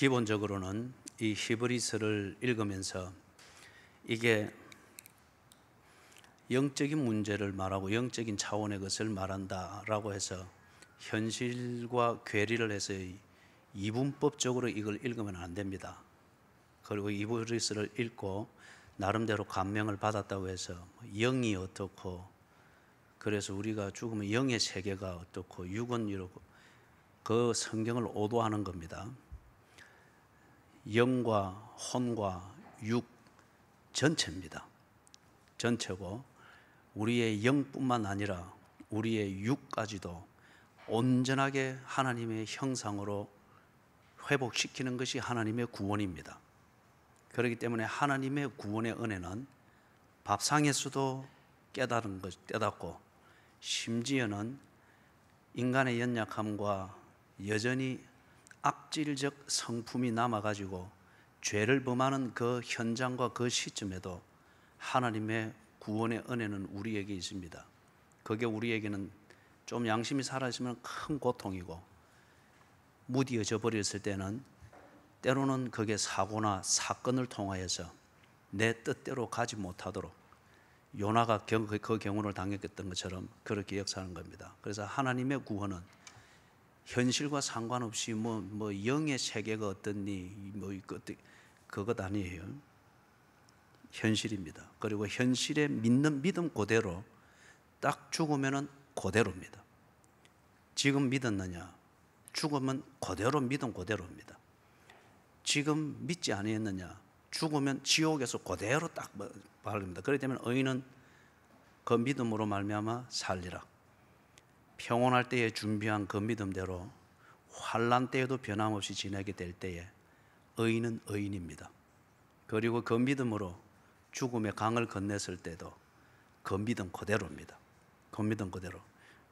기본적으로는 이 히브리서를 읽으면서 이게 영적인 문제를 말하고 영적인 차원의 것을 말한다라고 해서 현실과 괴리를 해서 이분법적으로 이걸 읽으면 안 됩니다. 그리고 히브리서를 읽고 나름대로 감명을 받았다고 해서 영이 어떻고, 그래서 우리가 죽으면 영의 세계가 어떻고 육은 이러고, 그 성경을 오도하는 겁니다. 영과 혼과 육 전체입니다. 전체고, 우리의 영뿐만 아니라 우리의 육까지도 온전하게 하나님의 형상으로 회복시키는 것이 하나님의 구원입니다. 그렇기 때문에 하나님의 구원의 은혜는 밥상에서도 깨닫고, 심지어는 인간의 연약함과 여전히 악질적 성품이 남아가지고 죄를 범하는 그 현장과 그 시점에도 하나님의 구원의 은혜는 우리에게 있습니다. 그게 우리에게는 좀 양심이 살아있으면 큰 고통이고, 무디어져 버렸을 때는 때로는 그게 사고나 사건을 통하여서 내 뜻대로 가지 못하도록, 요나가 그 경우를 당했던 것처럼 그렇게 역사하는 겁니다. 그래서 하나님의 구원은 현실과 상관없이 영의 세계가 어떻니 그것 아니에요. 현실입니다. 그리고 현실에 믿는 믿음 그대로 딱 죽으면은 그대로입니다. 지금 믿었느냐, 죽으면 그대로 믿음 그대로입니다. 지금 믿지 아니했느냐, 죽으면 지옥에서 그대로 딱 바릅니다. 그렇기 때문에 의인은 그 믿음으로 말미암아 살리라. 평온할 때에 준비한 그 믿음대로 환난 때에도 변함없이 지내게 될 때에 의인은 의인입니다. 그리고 그 믿음으로 죽음의 강을 건넜을 때도 그 믿음 그대로입니다. 그 믿음 그대로.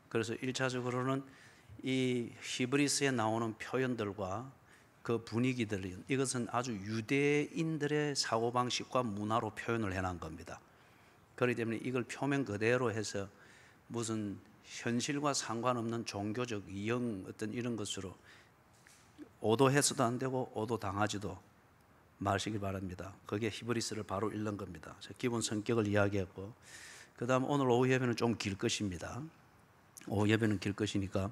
그래서 1차적으로는 이 히브리서에 나오는 표현들과 그 분위기들, 이것은 아주 유대인들의 사고방식과 문화로 표현을 해놓은 겁니다. 그렇기 때문에 이걸 표면 그대로 해서 무슨 현실과 상관없는 종교적 영 어떤 이런 것으로 오도해서도 안 되고 오도당하지도 마시기 바랍니다. 그게 히브리서를 바로 읽는 겁니다. 기본 성격을 이야기했고, 그 다음 오늘 오후 예배는 좀 길 것입니다. 오후 예배는 길 것이니까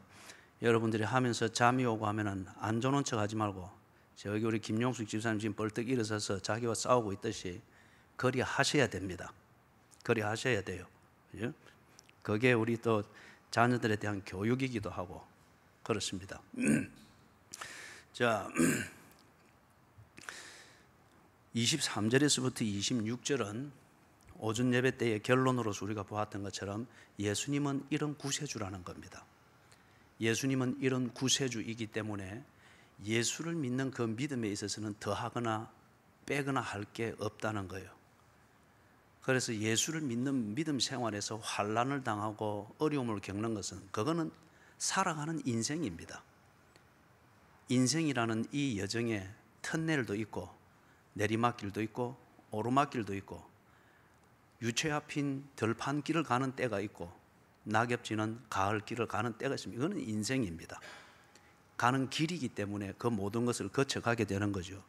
여러분들이 하면서 잠이 오고 하면은 안 좋은 척 하지 말고, 저기 우리 김용숙 집사님 지금 벌떡 일어서서 자기와 싸우고 있듯이 그리 하셔야 됩니다. 그리 하셔야 돼요. 그죠? 그게 우리 또 자녀들에 대한 교육이기도 하고 그렇습니다. 자, 23절에서부터 26절은 오전 예배 때의 결론으로서 우리가 보았던 것처럼 예수님은 이런 구세주라는 겁니다. 예수님은 이런 구세주이기 때문에 예수를 믿는 그 믿음에 있어서는 더하거나 빼거나 할 게 없다는 거예요. 그래서 예수를 믿는 믿음 생활에서 환난을 당하고 어려움을 겪는 것은, 그거는 살아가는 인생입니다. 인생이라는 이 여정에 터널도 있고 내리막길도 있고 오르막길도 있고 유체 앞인 들판길을 가는 때가 있고 낙엽지는 가을길을 가는 때가 있습니다. 이거는 인생입니다. 가는 길이기 때문에 그 모든 것을 거쳐가게 되는 거죠.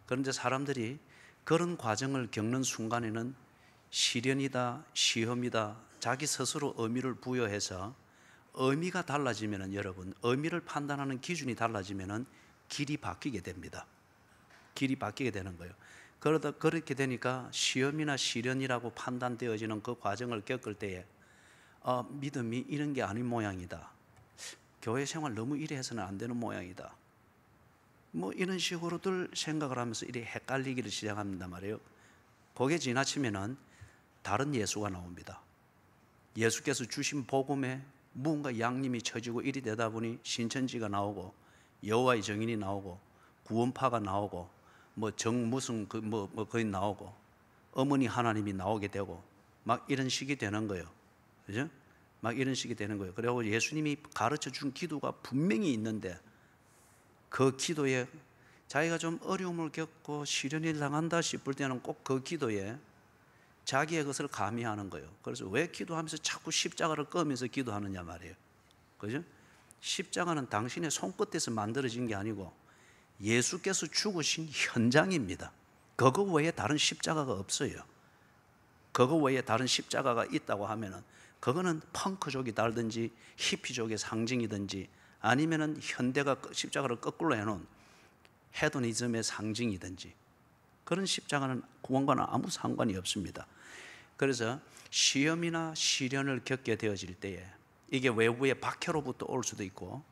그런데 사람들이 그런 과정을 겪는 순간에는 시련이다, 시험이다, 자기 스스로 의미를 부여해서 의미가 달라지면은, 여러분, 의미를 판단하는 기준이 달라지면은 길이 바뀌게 됩니다. 길이 바뀌게 되는 거예요. 그렇게 되니까 시험이나 시련이라고 판단되어지는 그 과정을 겪을 때에 믿음이 이런 게 아닌 모양이다. 교회 생활 너무 이래 해서는 안 되는 모양이다. 이런 식으로들 생각을 하면서 이래 헷갈리기를 시작합니다 말이에요. 거기에 지나치면은 다른 예수가 나옵니다. 예수께서 주신 복음에 무언가 양림이 쳐지고 이리 되다 보니 신천지가 나오고 여호와의 증인이 나오고 구원파가 나오고 무슨 거기 나오고 어머니 하나님이 나오게 되고 막 이런 식이 되는 거예요. 그죠? 막 이런 식이 되는 거예요. 그리고 예수님이 가르쳐 준 기도가 분명히 있는데 그 기도에 자기가 좀 어려움을 겪고 시련을 당한다 싶을 때는 꼭 그 기도에 자기의 것을 가미하는 거예요. 그래서 왜 기도하면서 자꾸 십자가를 꺼면서 기도하느냐 말이에요. 그죠? 십자가는 당신의 손끝에서 만들어진 게 아니고 예수께서 죽으신 현장입니다. 그거 외에 다른 십자가가 없어요. 그거 외에 다른 십자가가 있다고 하면은 그거는 펑크족이 달든지 히피족의 상징이든지 아니면은 현대가 십자가를 거꾸로 해놓은 헤도니즘의 상징이든지 그런 십자가는 구원과는 아무 상관이 없습니다. 그래서 시험이나 시련을 겪게 되어질 때에 이게 외부의 박해로부터 올 수도 있고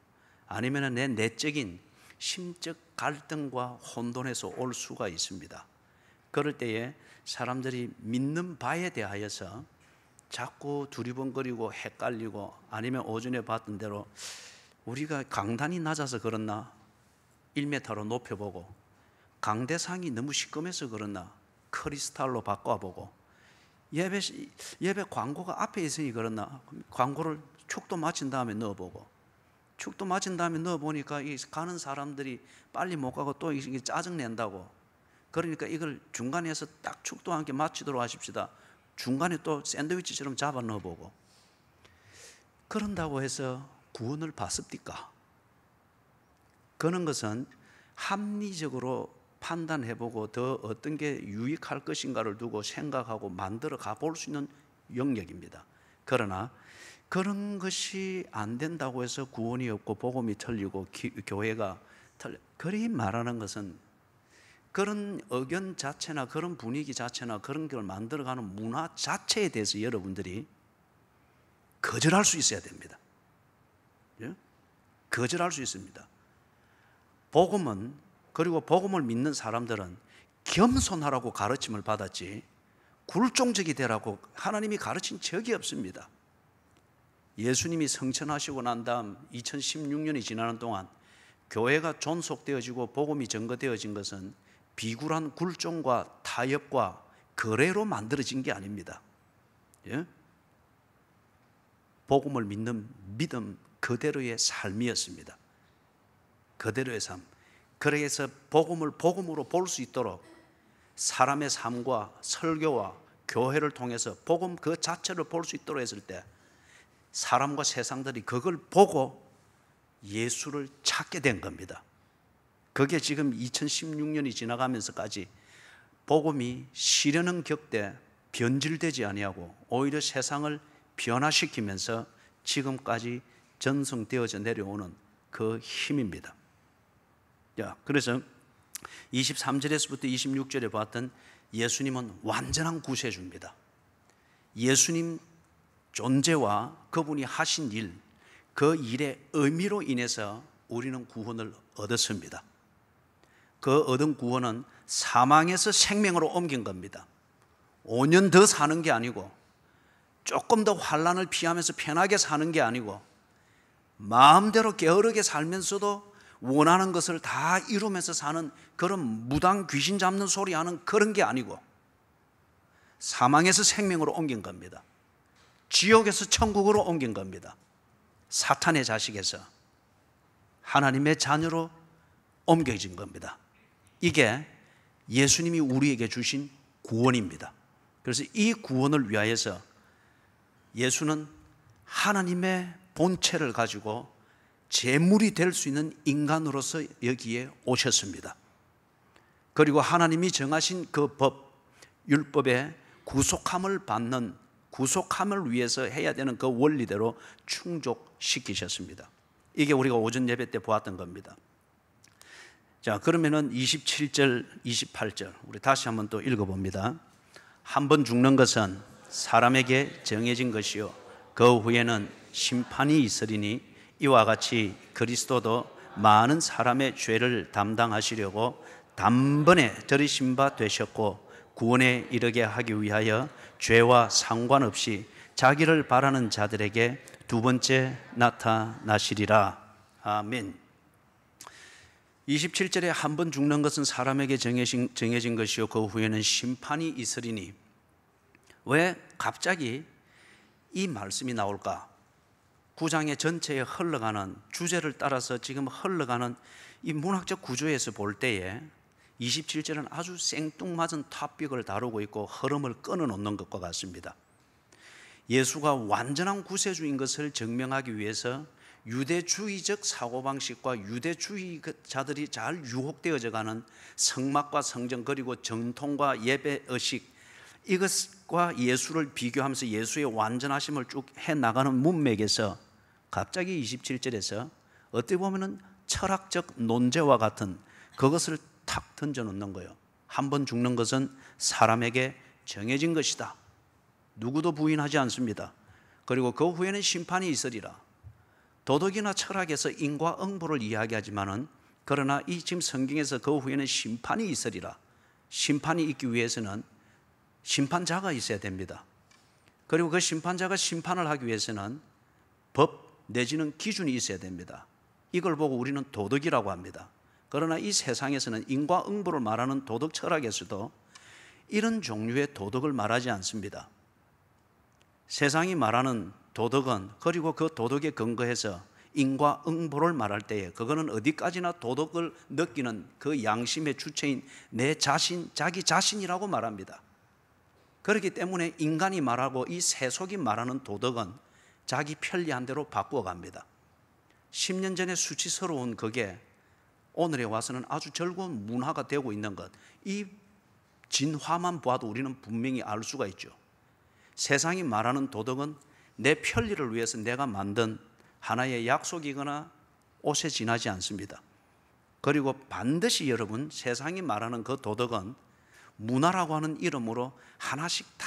아니면은 내 내적인 심적 갈등과 혼돈에서 올 수가 있습니다. 그럴 때에 사람들이 믿는 바에 대하여서 자꾸 두리번거리고 헷갈리고 아니면 오전에 봤던 대로 우리가 강단이 낮아서 그렇나 1m로 높여보고 강대상이 너무 시꺼매서 그렇나 크리스탈로 바꿔보고 예배 광고가 앞에 있으니 그렇나 광고를 축도 마친 다음에 넣어보고 축도 마친 다음에 넣어보니까 이 가는 사람들이 빨리 못 가고 또 이게 짜증낸다고 그러니까 이걸 중간에서 딱 축도와 함께 마치도록 하십시다. 중간에 또 샌드위치처럼 잡아 넣어보고 그런다고 해서 구원을 받습니까? 그런 것은 합리적으로 판단해보고 더 어떤 게 유익할 것인가를 두고 생각하고 만들어 가볼 수 있는 영역입니다. 그러나 그런 것이 안 된다고 해서 구원이 없고 복음이 틀리고 교회가 틀려 그리 말하는 것은 그런 의견 자체나 그런 분위기 자체나 그런 걸 만들어가는 문화 자체에 대해서 여러분들이 거절할 수 있어야 됩니다. 예? 거절할 수 있습니다. 복음은 그리고 복음을 믿는 사람들은 겸손하라고 가르침을 받았지 굴종적이 되라고 하나님이 가르친 적이 없습니다. 예수님이 성천하시고 난 다음 2016년이 지나는 동안 교회가 존속되어지고 복음이 증거되어진 것은 비굴한 굴종과 타협과 거래로 만들어진 게 아닙니다. 예? 복음을 믿는 믿음 그대로의 삶이었습니다. 그대로의 삶. 그래서 복음을 복음으로 볼 수 있도록 사람의 삶과 설교와 교회를 통해서 복음 그 자체를 볼 수 있도록 했을 때 사람과 세상들이 그걸 보고 예수를 찾게 된 겁니다. 그게 지금 2016년이 지나가면서까지 복음이 시련은 겪되 변질되지 아니하고 오히려 세상을 변화시키면서 지금까지 전승되어져 내려오는 그 힘입니다. 그래서 23절에서부터 26절에 봤던 예수님은 완전한 구세주입니다. 예수님 존재와 그분이 하신 일, 그 일의 의미로 인해서 우리는 구원을 얻었습니다. 그 얻은 구원은 사망에서 생명으로 옮긴 겁니다. 5년 더 사는 게 아니고 조금 더 환난을 피하면서 편하게 사는 게 아니고 마음대로 게으르게 살면서도 원하는 것을 다 이루면서 사는 그런 무당 귀신 잡는 소리 하는 그런 게 아니고 사망에서 생명으로 옮긴 겁니다. 지옥에서 천국으로 옮긴 겁니다. 사탄의 자식에서 하나님의 자녀로 옮겨진 겁니다. 이게 예수님이 우리에게 주신 구원입니다. 그래서 이 구원을 위하여서 예수는 하나님의 본체를 가지고 제물이 될 수 있는 인간으로서 여기에 오셨습니다. 그리고 하나님이 정하신 그 법, 율법의 구속함을 받는 구속함을 위해서 해야 되는 그 원리대로 충족시키셨습니다. 이게 우리가 오전 예배 때 보았던 겁니다. 자, 그러면은 27절, 28절 우리 다시 한번 또 읽어봅니다. 한 번 죽는 것은 사람에게 정해진 것이요 그 후에는 심판이 있으리니 이와 같이 그리스도도 많은 사람의 죄를 담당하시려고 단번에 들이신 바 되셨고 구원에 이르게 하기 위하여 죄와 상관없이 자기를 바라는 자들에게 두 번째 나타나시리라. 아멘. 27절에 한 번 죽는 것은 사람에게 정해진 것이요 그 후에는 심판이 있으리니 왜 갑자기 이 말씀이 나올까? 9장의 전체에 흘러가는 주제를 따라서 지금 흘러가는 이 문학적 구조에서 볼 때에 27절은 아주 생뚱맞은 토픽을 다루고 있고 흐름을 끊어놓는 것과 같습니다. 예수가 완전한 구세주인 것을 증명하기 위해서 유대주의적 사고방식과 유대주의자들이 잘 유혹되어져 가는 성막과 성전, 그리고 전통과 예배의식, 이것과 예수를 비교하면서 예수의 완전하심을 쭉 해나가는 문맥에서 갑자기 27절에서 어떻게 보면 철학적 논제와 같은 그것을 탁 던져놓는 거예요. 한 번 죽는 것은 사람에게 정해진 것이다. 누구도 부인하지 않습니다. 그리고 그 후에는 심판이 있으리라. 도덕이나 철학에서 인과응보를 이야기하지만은, 그러나 이 지금 성경에서 그 후에는 심판이 있으리라. 심판이 있기 위해서는 심판자가 있어야 됩니다. 그리고 그 심판자가 심판을 하기 위해서는 법 내지는 기준이 있어야 됩니다. 이걸 보고 우리는 도덕이라고 합니다. 그러나 이 세상에서는 인과응보를 말하는 도덕 철학에서도 이런 종류의 도덕을 말하지 않습니다. 세상이 말하는 도덕은, 그리고 그 도덕에 근거해서 인과응보를 말할 때에 그거는 어디까지나 도덕을 느끼는 그 양심의 주체인 내 자신, 자기 자신이라고 말합니다. 그렇기 때문에 인간이 말하고 이 세속이 말하는 도덕은 자기 편리한 대로 바꾸어갑니다. 10년 전에 수치스러운 그게 오늘에 와서는 아주 즐거운 문화가 되고 있는 것, 이 진화만 봐도 우리는 분명히 알 수가 있죠. 세상이 말하는 도덕은 내 편리를 위해서 내가 만든 하나의 약속이거나 옷에 지나지 않습니다. 그리고 반드시 여러분, 세상이 말하는 그 도덕은 문화라고 하는 이름으로 하나씩 다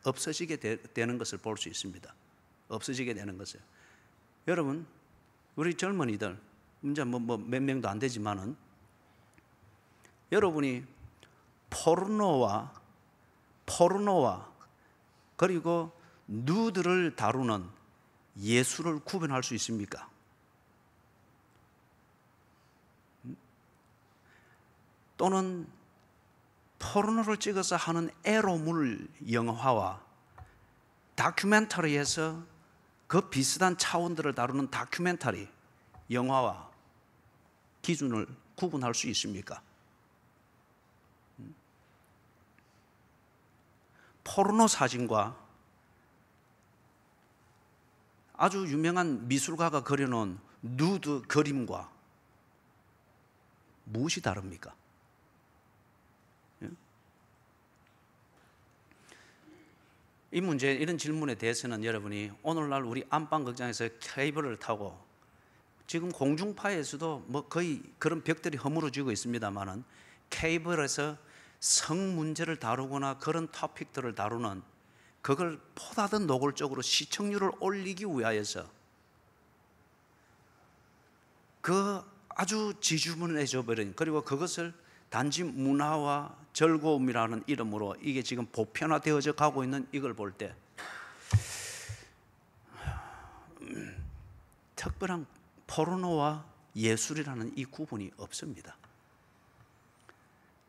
없어지게 되는 것을 볼 수 있습니다. 없어지게 되는 것을. 여러분, 우리 젊은이들, 이제 몇 명도 안 되지만은, 여러분이 포르노와 그리고 누드를 다루는 예술을 구분할 수 있습니까? 또는 포르노를 찍어서 하는 에로물 영화와 다큐멘터리에서 그 비슷한 차원들을 다루는 다큐멘터리 영화와 기준을 구분할 수 있습니까? 포르노 사진과 아주 유명한 미술가가 그려놓은 누드 그림과 무엇이 다릅니까? 이 문제, 이런 질문에 대해서는 여러분이 오늘날 우리 안방극장에서 케이블을 타고 지금 공중파에서도 뭐 거의 그런 벽들이 허물어지고 있습니다만은, 케이블에서 성 문제를 다루거나 그런 토픽들을 다루는, 그걸 보다 더 노골적으로 시청률을 올리기 위하여서 그 아주 지저분해져 버린, 그리고 그것을 단지 문화와 즐거움이라는 이름으로 이게 지금 보편화되어져 가고 있는 이걸 볼 때 특별한 포르노와 예술이라는 이 구분이 없습니다.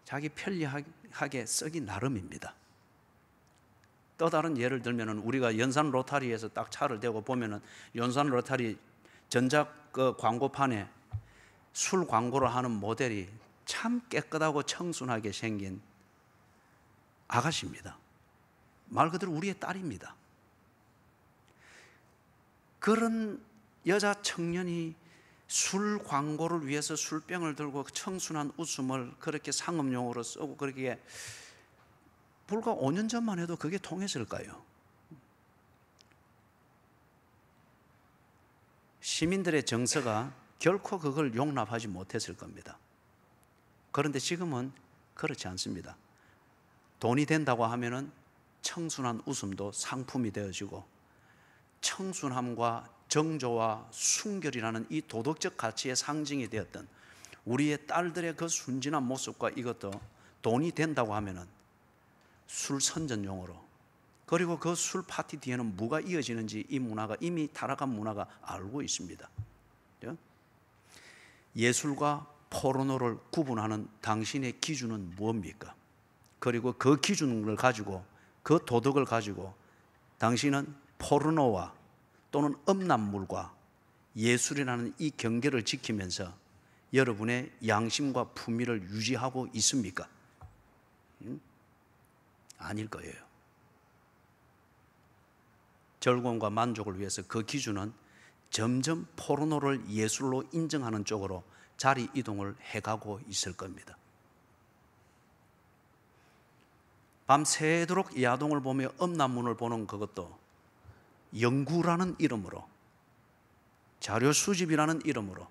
자기 편리하게 쓰기 나름입니다. 또 다른 예를 들면은, 우리가 연산 로타리에서 딱 차를 대고 보면은 연산 로타리 전작 그 광고판에 술 광고를 하는 모델이 참 깨끗하고 청순하게 생긴 아가씨입니다. 말 그대로 우리의 딸입니다. 그런 여자 청년이 술 광고를 위해서 술병을 들고 청순한 웃음을 그렇게 상업용어로 쓰고, 그렇게 불과 5년 전만 해도 그게 통했을까요? 시민들의 정서가 결코 그걸 용납하지 못했을 겁니다. 그런데 지금은 그렇지 않습니다. 돈이 된다고 하면은 청순한 웃음도 상품이 되어지고, 청순함과 정조와 순결이라는 이 도덕적 가치의 상징이 되었던 우리의 딸들의 그 순진한 모습과 이것도 돈이 된다고 하면은 술 선전용으로, 그리고 그 술 파티 뒤에는 뭐가 이어지는지 이 문화가, 이미 타락한 문화가 알고 있습니다. 예술과 포르노를 구분하는 당신의 기준은 무엇입니까? 그리고 그 기준을 가지고, 그 도덕을 가지고 당신은 포르노와 또는 음란물과 예술이라는 이 경계를 지키면서 여러분의 양심과 품위를 유지하고 있습니까? 아닐 거예요. 즐거움과 만족을 위해서 그 기준은 점점 포르노를 예술로 인정하는 쪽으로 자리 이동을 해가고 있을 겁니다. 밤새도록 야동을 보며 음란문을 보는 그것도 연구라는 이름으로, 자료 수집이라는 이름으로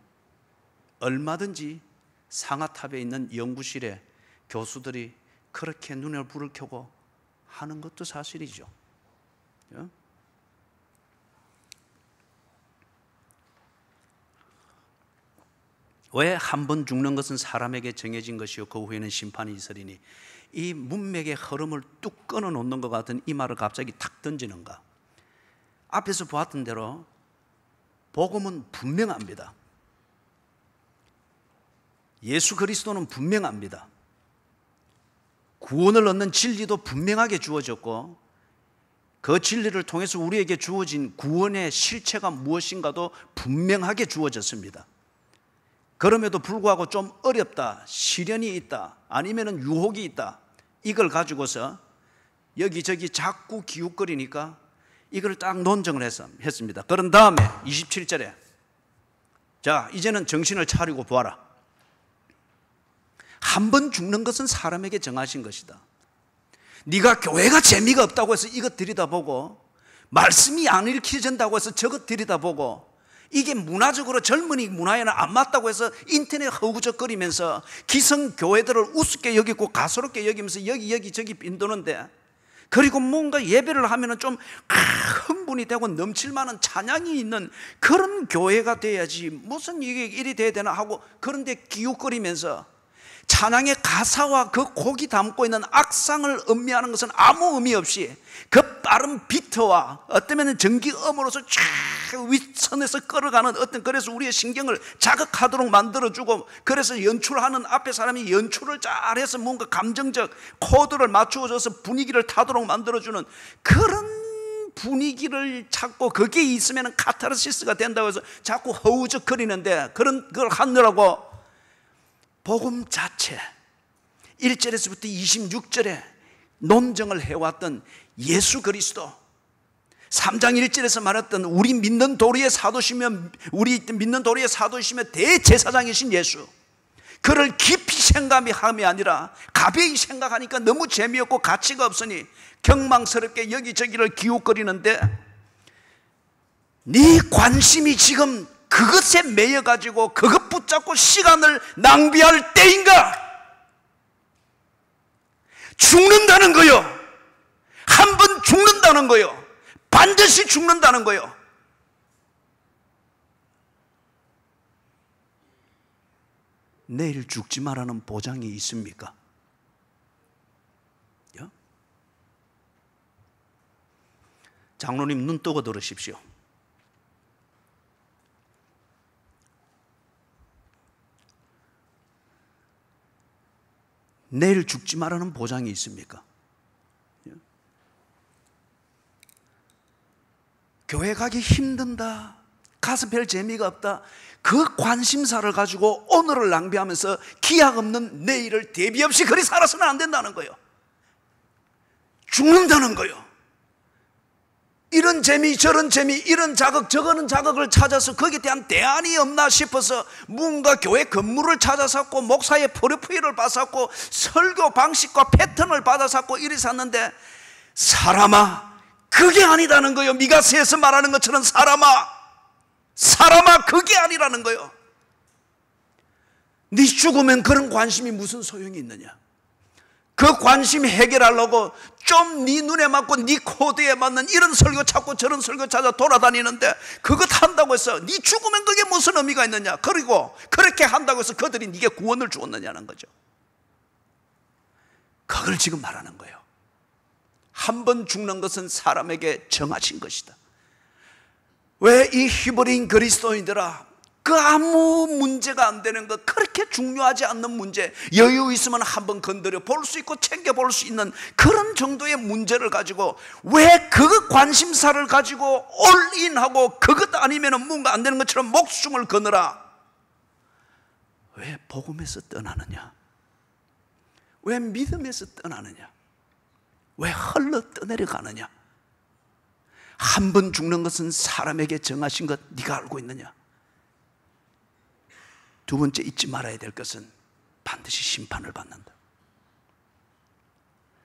얼마든지 상하탑에 있는 연구실에 교수들이 그렇게 눈에 불을 켜고 하는 것도 사실이죠. 왜 한 번 죽는 것은 사람에게 정해진 것이요 그 후에는 심판이 있으리니, 이 문맥의 흐름을 뚝 끊어놓는 것 같은 이 말을 갑자기 탁 던지는가? 앞에서 보았던 대로 복음은 분명합니다. 예수 그리스도는 분명합니다. 구원을 얻는 진리도 분명하게 주어졌고, 그 진리를 통해서 우리에게 주어진 구원의 실체가 무엇인가도 분명하게 주어졌습니다. 그럼에도 불구하고 좀 어렵다, 시련이 있다, 아니면 유혹이 있다, 이걸 가지고서 여기저기 자꾸 기웃거리니까 이걸 딱 논증을 했습니다. 그런 다음에 27절에 자, 이제는 정신을 차리고 보아라. 한 번 죽는 것은 사람에게 정하신 것이다. 네가 교회가 재미가 없다고 해서 이것 들여다보고, 말씀이 안 읽혀진다고 해서 저것 들여다보고, 이게 문화적으로 젊은이 문화에는 안 맞다고 해서 인터넷 허우적거리면서 기성교회들을 우습게 여기고 가소롭게 여기면서 여기 저기 빈도는데, 그리고 뭔가 예배를 하면은 좀 흥분이 되고 넘칠 만한 찬양이 있는 그런 교회가 돼야지, 무슨 이게 일이 돼야 되나 하고 그런데 기웃거리면서 찬양의 가사와 그 곡이 담고 있는 악상을 음미하는 것은 아무 의미 없이 그 빠른 비트와 어쩌면 전기음으로서 쫙 윗선에서 끌어가는 어떤, 그래서 우리의 신경을 자극하도록 만들어주고, 그래서 연출하는 앞에 사람이 연출을 잘해서 뭔가 감정적 코드를 맞추어줘서 분위기를 타도록 만들어주는 그런 분위기를 찾고, 거기에 있으면 카타르시스가 된다고 해서 자꾸 허우적거리는데, 그런 걸 하느라고 복음 자체 1절에서부터 26절에 논증을 해왔던 예수 그리스도, 3장 1절에서 말했던 우리 믿는 도리의 사도시며 대제사장이신 예수, 그를 깊이 생각함이 아니라 가벼이 생각하니까 너무 재미없고 가치가 없으니 경망스럽게 여기저기를 기웃거리는데, 네 관심이 지금 그것에 매여가지고 그것 붙잡고 시간을 낭비할 때인가? 죽는다는 거요. 한 번 죽는다는 거요. 반드시 죽는다는 거요. 내일 죽지 말라는 보장이 있습니까? 장로님 눈 뜨고 들으십시오. 내일 죽지 말라는 보장이 있습니까? 교회 가기 힘든다, 가서 별 재미가 없다, 그 관심사를 가지고 오늘을 낭비하면서 기약 없는 내일을 대비 없이 그리 살아서는 안 된다는 거예요. 죽는다는 거예요. 이런 재미 저런 재미, 이런 자극 저거는 자극을 찾아서 거기에 대한 대안이 없나 싶어서 뭔가 교회 건물을 찾아샀고, 목사의 프로필을 받았고, 설교 방식과 패턴을 받아샀고 이리 샀는데, 사람아 그게 아니라는 거예요. 미가서에서 말하는 것처럼 사람아 그게 아니라는 거예요. 네 죽으면 그런 관심이 무슨 소용이 있느냐? 그 관심 해결하려고 좀 네 눈에 맞고 네 코드에 맞는 이런 설교 찾고 저런 설교 찾아 돌아다니는데, 그것 한다고 해서 네 죽으면 그게 무슨 의미가 있느냐? 그리고 그렇게 한다고 해서 그들이 네게 구원을 주었느냐는 거죠. 그걸 지금 말하는 거예요. 한 번 죽는 것은 사람에게 정하신 것이다. 왜 이 히브리인 그리스도인들아, 그 아무 문제가 안 되는 것, 그렇게 중요하지 않는 문제, 여유 있으면 한번 건드려 볼 수 있고 챙겨볼 수 있는 그런 정도의 문제를 가지고 왜 그 관심사를 가지고 올인하고 그것 아니면 뭔가 안 되는 것처럼 목숨을 거느라 왜 복음에서 떠나느냐? 왜 믿음에서 떠나느냐? 왜 흘러 떠내려가느냐? 한 번 죽는 것은 사람에게 정하신 것 네가 알고 있느냐? 두 번째 잊지 말아야 될 것은 반드시 심판을 받는다.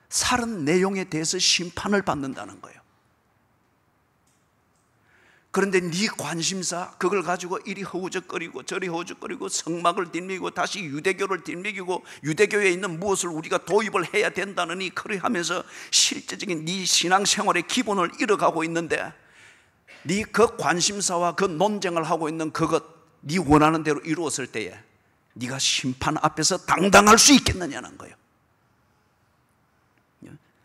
살은 내용에 대해서 심판을 받는다는 거예요. 그런데 네 관심사 그걸 가지고 이리 허우적거리고 저리 허우적거리고 성막을 뒷미고 다시 유대교를 뒷미고 유대교에 있는 무엇을 우리가 도입을 해야 된다느니 그리하면서 실제적인 네 신앙생활의 기본을 잃어가고 있는데 네 그 관심사와 그 논쟁을 하고 있는 그것 네 원하는 대로 이루었을 때에 네가 심판 앞에서 당당할 수 있겠느냐는 거예요.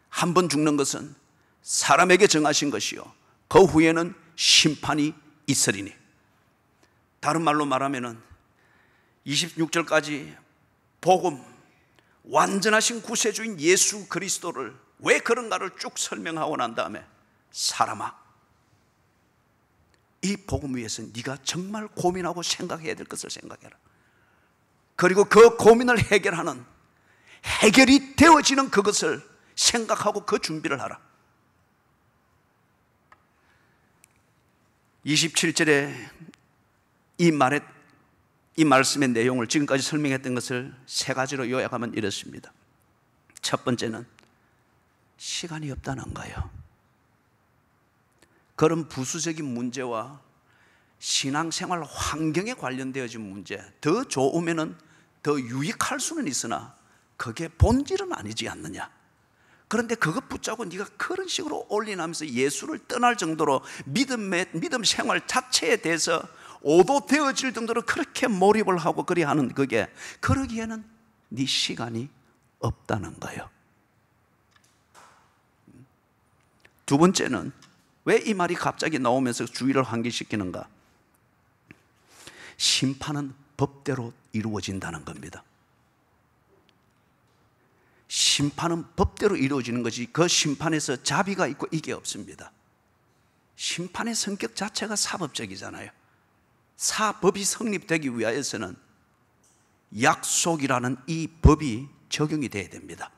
한 번 죽는 것은 사람에게 정하신 것이요 그 후에는 심판이 있으리니. 다른 말로 말하면은 26절까지 복음, 완전하신 구세주인 예수 그리스도를 왜 그런가를 쭉 설명하고 난 다음에 사람아, 이 복음 위에서 네가 정말 고민하고 생각해야 될 것을 생각해라. 그리고 그 고민을 해결하는, 해결이 되어지는 그것을 생각하고 그 준비를 하라. 27절에 이 말씀의 내용을 지금까지 설명했던 것을 세 가지로 요약하면 이렇습니다. 첫 번째는 시간이 없다는 거예요. 그런 부수적인 문제와 신앙생활 환경에 관련되어진 문제, 더 좋으면 더 유익할 수는 있으나 그게 본질은 아니지 않느냐. 그런데 그것 붙잡고 네가 그런 식으로 올인하면서 예수를 떠날 정도로 믿음 생활 자체에 대해서 오도되어질 정도로 그렇게 몰입을 하고 그리하는 그게, 그러기에는 네 시간이 없다는 거예요. 두 번째는 왜 이 말이 갑자기 나오면서 주의를 환기시키는가? 심판은 법대로 이루어진다는 겁니다. 심판은 법대로 이루어지는 것이, 그 심판에서 자비가 있고 이게 없습니다. 심판의 성격 자체가 사법적이잖아요. 사법이 성립되기 위하여서는 약속이라는 이 법이 적용이 돼야 됩니다.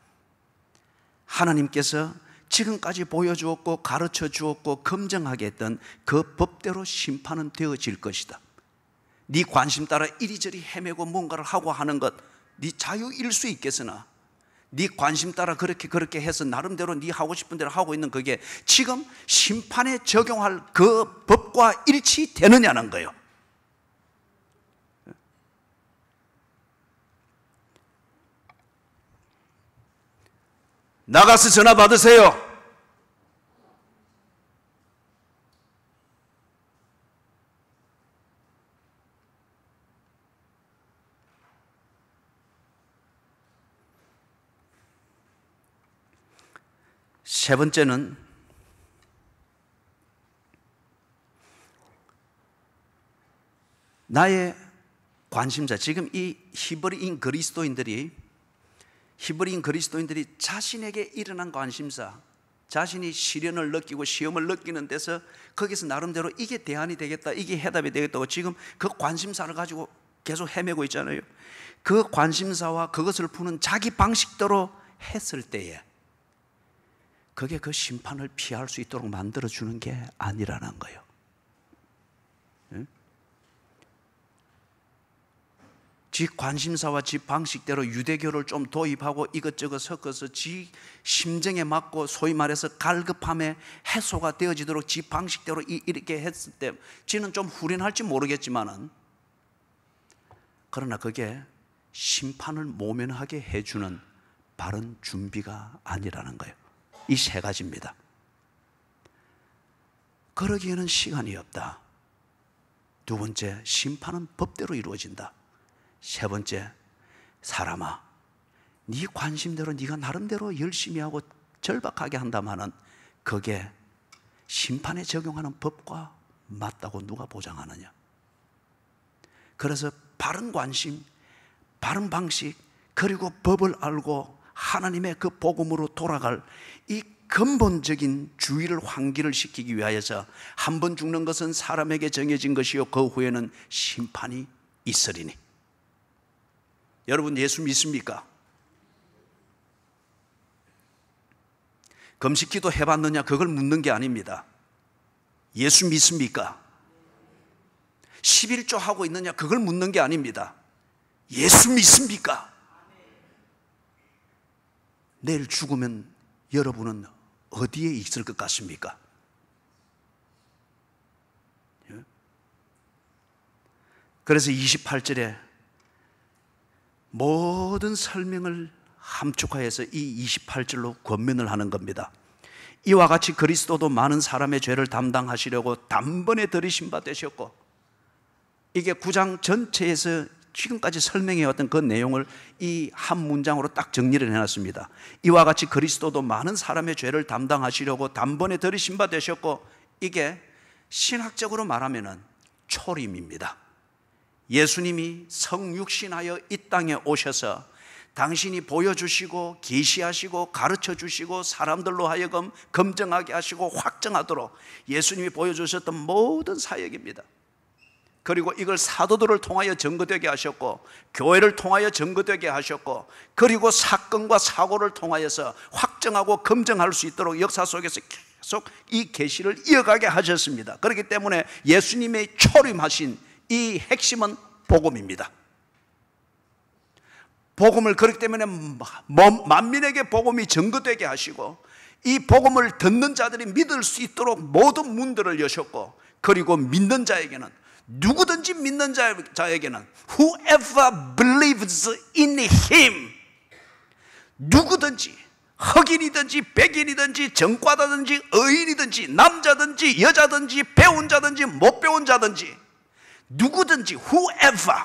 하나님께서 지금까지 보여주었고 가르쳐 주었고 검증하게 했던 그 법대로 심판은 되어질 것이다. 네 관심 따라 이리저리 헤매고 뭔가를 하고 하는 것 네 자유일 수 있겠으나 네 관심 따라 그렇게 해서 나름대로 네 하고 싶은 대로 하고 있는 그게 지금 심판에 적용할 그 법과 일치되느냐는 거예요. 나가서 전화 받으세요. 세 번째는 나의 관심사, 지금 이 히브리인 그리스도인들이 자신에게 일어난 관심사, 자신이 시련을 느끼고 시험을 느끼는 데서 거기서 나름대로 이게 대안이 되겠다, 이게 해답이 되겠다고 지금 그 관심사를 가지고 계속 헤매고 있잖아요. 그 관심사와 그것을 푸는 자기 방식대로 했을 때에 그게 그 심판을 피할 수 있도록 만들어주는 게 아니라는 거예요. 지 관심사와 지 방식대로 유대교를 좀 도입하고 이것저것 섞어서 지 심정에 맞고 소위 말해서 갈급함에 해소가 되어지도록 지 방식대로 이렇게 했을 때 지는 좀 후련할지 모르겠지만은, 그러나 그게 심판을 모면하게 해주는 바른 준비가 아니라는 거예요. 이 세 가지입니다. 그러기에는 시간이 없다. 두 번째, 심판은 법대로 이루어진다. 세 번째, 사람아, 네 관심대로 네가 나름대로 열심히 하고 절박하게 한다마는 그게 심판에 적용하는 법과 맞다고 누가 보장하느냐. 그래서 바른 관심, 바른 방식, 그리고 법을 알고 하나님의 그 복음으로 돌아갈 이 근본적인 주의를 환기를 시키기 위하여서 한 번 죽는 것은 사람에게 정해진 것이요 그 후에는 심판이 있으리니. 여러분 예수 믿습니까? 금식기도 해봤느냐 그걸 묻는 게 아닙니다. 예수 믿습니까? 11조 하고 있느냐, 그걸 묻는 게 아닙니다. 예수 믿습니까? 내일 죽으면 여러분은 어디에 있을 것 같습니까? 그래서 28절에 모든 설명을 함축하여서 이 28절로 권면을 하는 겁니다. 이와 같이 그리스도도 많은 사람의 죄를 담당하시려고 단번에 들이신 바 되셨고, 이게 9장 전체에서 지금까지 설명해왔던 그 내용을 이 한 문장으로 딱 정리를 해놨습니다. 이와 같이 그리스도도 많은 사람의 죄를 담당하시려고 단번에 들이신 바 되셨고, 이게 신학적으로 말하면은 초림입니다. 예수님이 성육신하여 이 땅에 오셔서 당신이 보여주시고 계시하시고 가르쳐주시고 사람들로 하여금 검증하게 하시고 확정하도록 예수님이 보여주셨던 모든 사역입니다. 그리고 이걸 사도들을 통하여 증거되게 하셨고, 교회를 통하여 증거되게 하셨고, 그리고 사건과 사고를 통하여서 확정하고 검증할 수 있도록 역사 속에서 계속 이 계시를 이어가게 하셨습니다. 그렇기 때문에 예수님의 초림하신 이 핵심은 복음입니다. 복음을, 그렇기 때문에 만민에게 복음이 증거되게 하시고, 이 복음을 듣는 자들이 믿을 수 있도록 모든 문들을 여셨고, 그리고 믿는 자에게는, 누구든지 믿는 자에게는 whoever believes in him, 누구든지 흑인이든지 백인이든지 정과자든지 의인이든지 남자든지 여자든지 배운 자든지 못 배운 자든지 누구든지 whoever,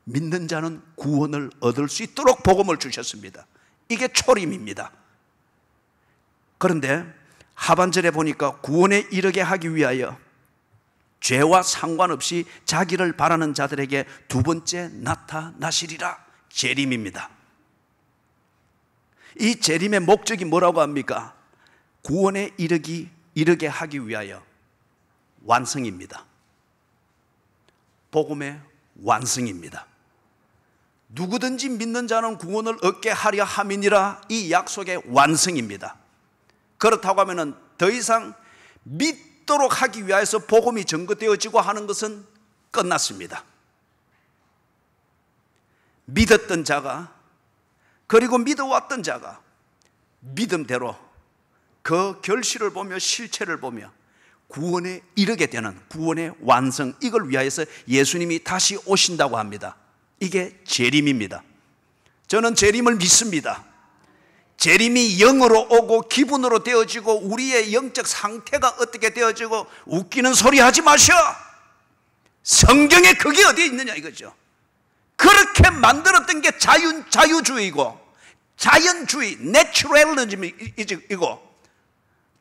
믿는 자는 구원을 얻을 수 있도록 복음을 주셨습니다. 이게 초림입니다. 그런데 하반절에 보니까 구원에 이르게 하기 위하여 죄와 상관없이 자기를 바라는 자들에게 두 번째 나타나시리라. 재림입니다. 이 재림의 목적이 뭐라고 합니까? 구원에 이르게 하기 위하여 완성입니다. 복음의 완성입니다. 누구든지 믿는 자는 구원을 얻게 하려 함이니라. 이 약속의 완성입니다. 그렇다고 하면 더 이상 믿도록 하기 위해서 복음이 증거되어지고 하는 것은 끝났습니다. 믿었던 자가, 그리고 믿어왔던 자가 믿음대로 그 결실을 보며 실체를 보며 구원에 이르게 되는 구원의 완성, 이걸 위하여서 예수님이 다시 오신다고 합니다. 이게 재림입니다. 저는 재림을 믿습니다. 재림이 영으로 오고 기분으로 되어지고 우리의 영적 상태가 어떻게 되어지고, 웃기는 소리 하지 마셔. 성경에 그게 어디에 있느냐 이거죠. 그렇게 만들었던 게 자유주의고 자연주의, 내추럴리즘이고,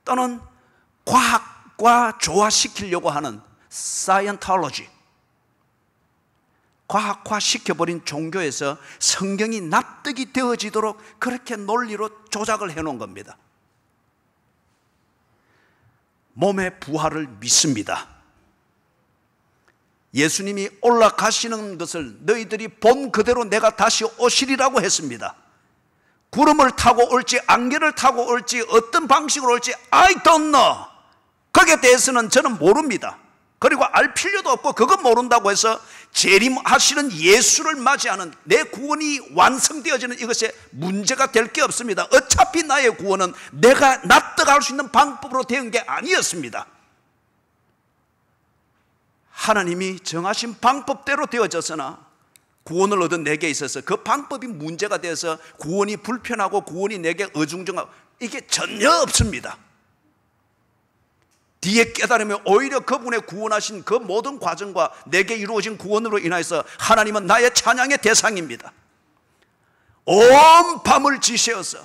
또는 과학과 조화시키려고 하는 사이언톨로지, 과학화시켜버린 종교에서 성경이 납득이 되어지도록 그렇게 논리로 조작을 해놓은 겁니다. 몸의 부활을 믿습니다. 예수님이 올라가시는 것을 너희들이 본 그대로 내가 다시 오시리라고 했습니다. 구름을 타고 올지 안개를 타고 올지 어떤 방식으로 올지 I don't know. 거기에 대해서는 저는 모릅니다. 그리고 알 필요도 없고, 그거 모른다고 해서 재림하시는 예수를 맞이하는 내 구원이 완성되어지는 이것에 문제가 될 게 없습니다. 어차피 나의 구원은 내가 납득할 수 있는 방법으로 된 게 아니었습니다. 하나님이 정하신 방법대로 되어졌으나 구원을 얻은 내게 있어서 그 방법이 문제가 돼서 구원이 불편하고 구원이 내게 어중중하고, 이게 전혀 없습니다. 뒤에 깨달으면 오히려 그분의 구원하신 그 모든 과정과 내게 이루어진 구원으로 인하여서 하나님은 나의 찬양의 대상입니다. 온 밤을 지새어서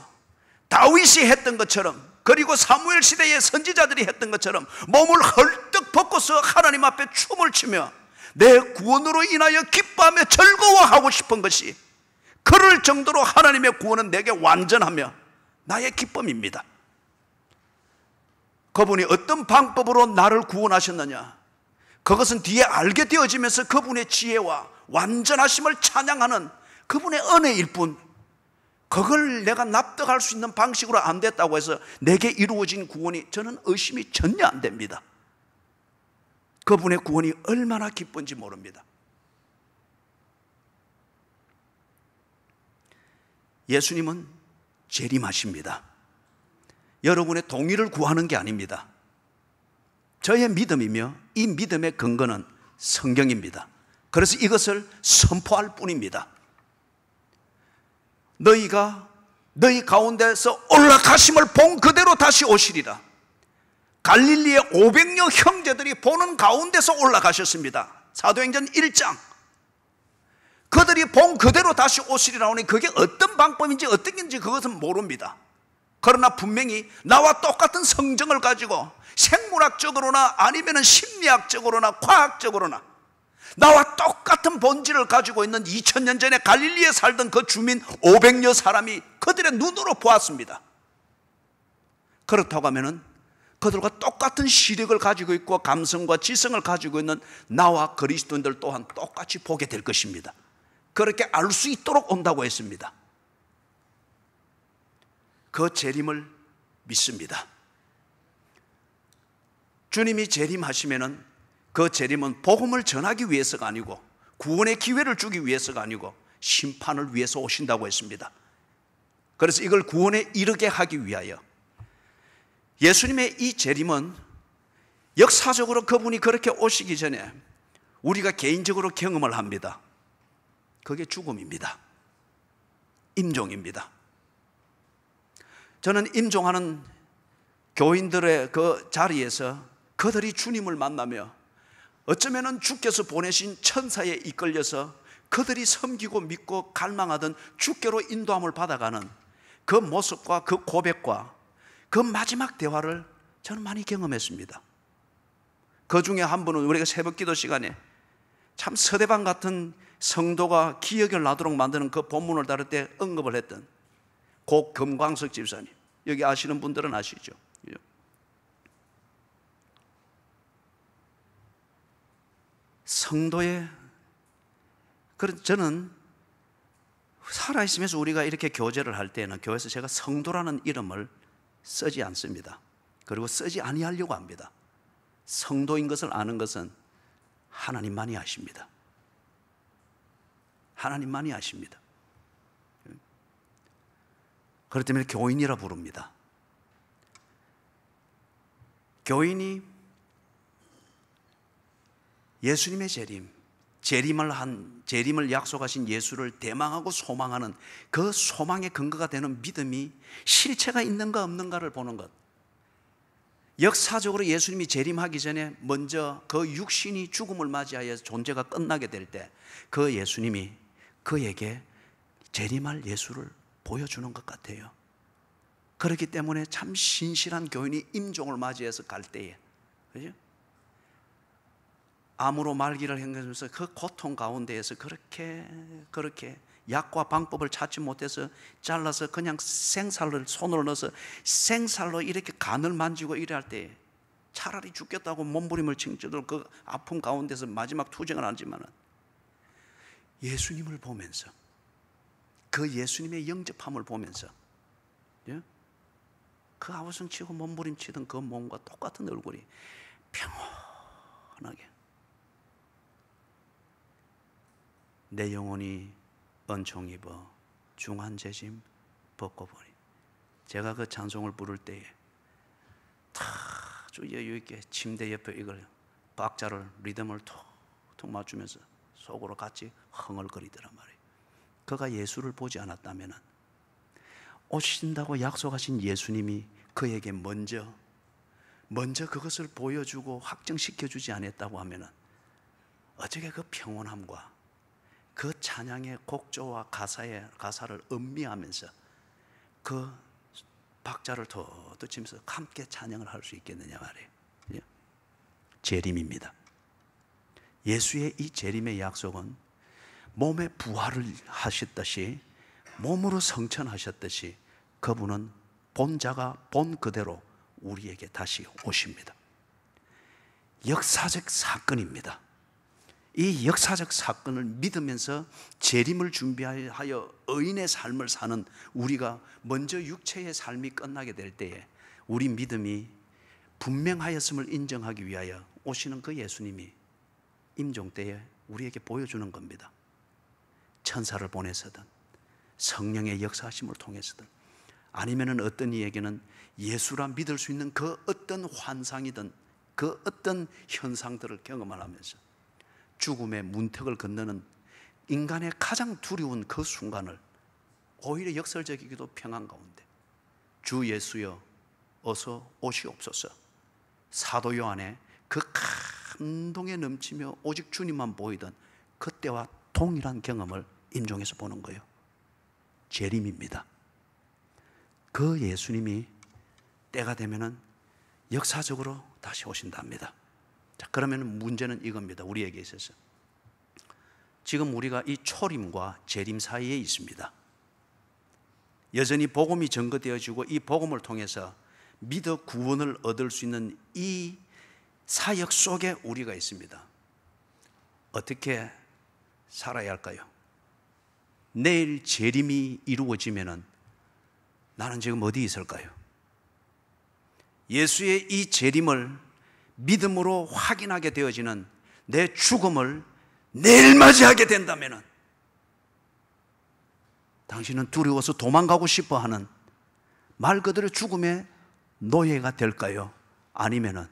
다윗이 했던 것처럼, 그리고 사무엘 시대의 선지자들이 했던 것처럼 몸을 헐떡 벗고서 하나님 앞에 춤을 추며 내 구원으로 인하여 기뻐하며 즐거워하고 싶은 것이, 그럴 정도로 하나님의 구원은 내게 완전하며 나의 기쁨입니다. 그분이 어떤 방법으로 나를 구원하셨느냐, 그것은 뒤에 알게 되어지면서 그분의 지혜와 완전하심을 찬양하는 그분의 은혜일 뿐, 그걸 내가 납득할 수 있는 방식으로 안 됐다고 해서 내게 이루어진 구원이, 저는 의심이 전혀 안 됩니다. 그분의 구원이 얼마나 기쁜지 모릅니다. 예수님은 재림하십니다. 여러분의 동의를 구하는 게 아닙니다. 저의 믿음이며 이 믿음의 근거는 성경입니다. 그래서 이것을 선포할 뿐입니다. 너희가 너희 가운데서 올라가심을 본 그대로 다시 오시리라. 갈릴리의 500여 형제들이 보는 가운데서 올라가셨습니다. 사도행전 1장. 그들이 본 그대로 다시 오시리라 하니 그게 어떤 방법인지 어떻게인지 그것은 모릅니다. 그러나 분명히 나와 똑같은 성정을 가지고 생물학적으로나 아니면 심리학적으로나 과학적으로나 나와 똑같은 본질을 가지고 있는 2000년 전에 갈릴리에 살던 그 주민 500여 사람이 그들의 눈으로 보았습니다. 그렇다고 하면은 그들과 똑같은 시력을 가지고 있고 감성과 지성을 가지고 있는 나와 그리스도인들 또한 똑같이 보게 될 것입니다. 그렇게 알 수 있도록 온다고 했습니다. 그 재림을 믿습니다. 주님이 재림하시면은 그 재림은 복음을 전하기 위해서가 아니고 구원의 기회를 주기 위해서가 아니고 심판을 위해서 오신다고 했습니다. 그래서 이걸 구원에 이르게 하기 위하여 예수님의 이 재림은 역사적으로 그분이 그렇게 오시기 전에 우리가 개인적으로 경험을 합니다. 그게 죽음입니다. 임종입니다. 저는 임종하는 교인들의 그 자리에서 그들이 주님을 만나며 어쩌면 주께서 보내신 천사에 이끌려서 그들이 섬기고 믿고 갈망하던 주께로 인도함을 받아가는 그 모습과 그 고백과 그 마지막 대화를 저는 많이 경험했습니다. 그 중에 한 분은 우리가 새벽 기도 시간에 참 서대방 같은 성도가 기억을 나도록 만드는 그 본문을 다룰 때 언급을 했던 고 금광석 집사님, 여기 아시는 분들은 아시죠? 성도의, 저는 살아있으면서 우리가 이렇게 교제를 할 때는 교회에서 제가 성도라는 이름을 쓰지 않습니다. 그리고 쓰지 아니하려고 합니다. 성도인 것을 아는 것은 하나님만이 아십니다. 하나님만이 아십니다. 그렇기 때문에 교인이라 부릅니다. 교인이 예수님의 재림을 약속하신 예수를 대망하고 소망하는 그 소망의 근거가 되는 믿음이 실체가 있는가 없는가를 보는 것. 역사적으로 예수님이 재림하기 전에 먼저 그 육신이 죽음을 맞이하여 존재가 끝나게 될 때 그 예수님이 그에게 재림할 예수를 보여주는 것 같아요. 그렇기 때문에 참 신실한 교인이 임종을 맞이해서 갈 때에, 그죠? 암으로 말기를 행하면서 그 고통 가운데에서 그렇게 약과 방법을 찾지 못해서 잘라서 그냥 생살을 손으로 넣어서 생살로 이렇게 간을 만지고 이래 할 때 차라리 죽겠다고 몸부림을 칭쳐도 그 아픔 가운데서 마지막 투쟁을 하지만은 예수님을 보면서 그 예수님의 영접함을 보면서 그 아우성치고 몸부림치던 그 몸과 똑같은 얼굴이 평온하게 내 영혼이 은총 입어 중한 재짐 벗고 보니, 제가 그 찬송을 부를 때에 아주 여유 있게 침대 옆에 이걸 박자를 리듬을 툭툭 맞추면서 속으로 같이 흥얼거리더란 말이에요. 그가 예수를 보지 않았다면, 오신다고 약속하신 예수님이 그에게 먼저 그것을 보여주고 확정시켜주지 않았다고 하면 어떻게 그 평온함과 그 찬양의 곡조와 가사를 음미하면서 그 박자를 더 치면서 함께 찬양을 할 수 있겠느냐 말이에요. 재림입니다. 예수의 이 재림의 약속은 몸의 부활을 하셨듯이, 몸으로 성천하셨듯이 그분은 본자가 본 그대로 우리에게 다시 오십니다. 역사적 사건입니다. 이 역사적 사건을 믿으면서 재림을 준비하여 의인의 삶을 사는 우리가 먼저 육체의 삶이 끝나게 될 때에 우리 믿음이 분명하였음을 인정하기 위하여 오시는 그 예수님이 임종 때에 우리에게 보여주는 겁니다. 천사를 보내서든 성령의 역사하심을 통해서든 아니면은 어떤 이에게는 예수라 믿을 수 있는 그 어떤 환상이든 그 어떤 현상들을 경험을 하면서 죽음의 문턱을 건너는 인간의 가장 두려운 그 순간을 오히려 역설적이기도 평안 가운데 주 예수여 어서 오시옵소서, 사도 요한의 그 감동에 넘치며 오직 주님만 보이던 그때와 동일한 경험을 임종에서 보는 거예요. 재림입니다. 그 예수님이 때가 되면은 역사적으로 다시 오신답니다. 자, 그러면 문제는 이겁니다. 우리에게 있어서 지금 우리가 이 초림과 재림 사이에 있습니다. 여전히 복음이 전거되어지고 이 복음을 통해서 믿어 구원을 얻을 수 있는 이 사역 속에 우리가 있습니다. 어떻게 살아야 할까요? 내일 재림이 이루어지면은 나는 지금 어디 있을까요? 예수의 이 재림을 믿음으로 확인하게 되어지는 내 죽음을 내일 맞이하게 된다면은 당신은 두려워서 도망가고 싶어 하는 말 그대로 죽음의 노예가 될까요? 아니면은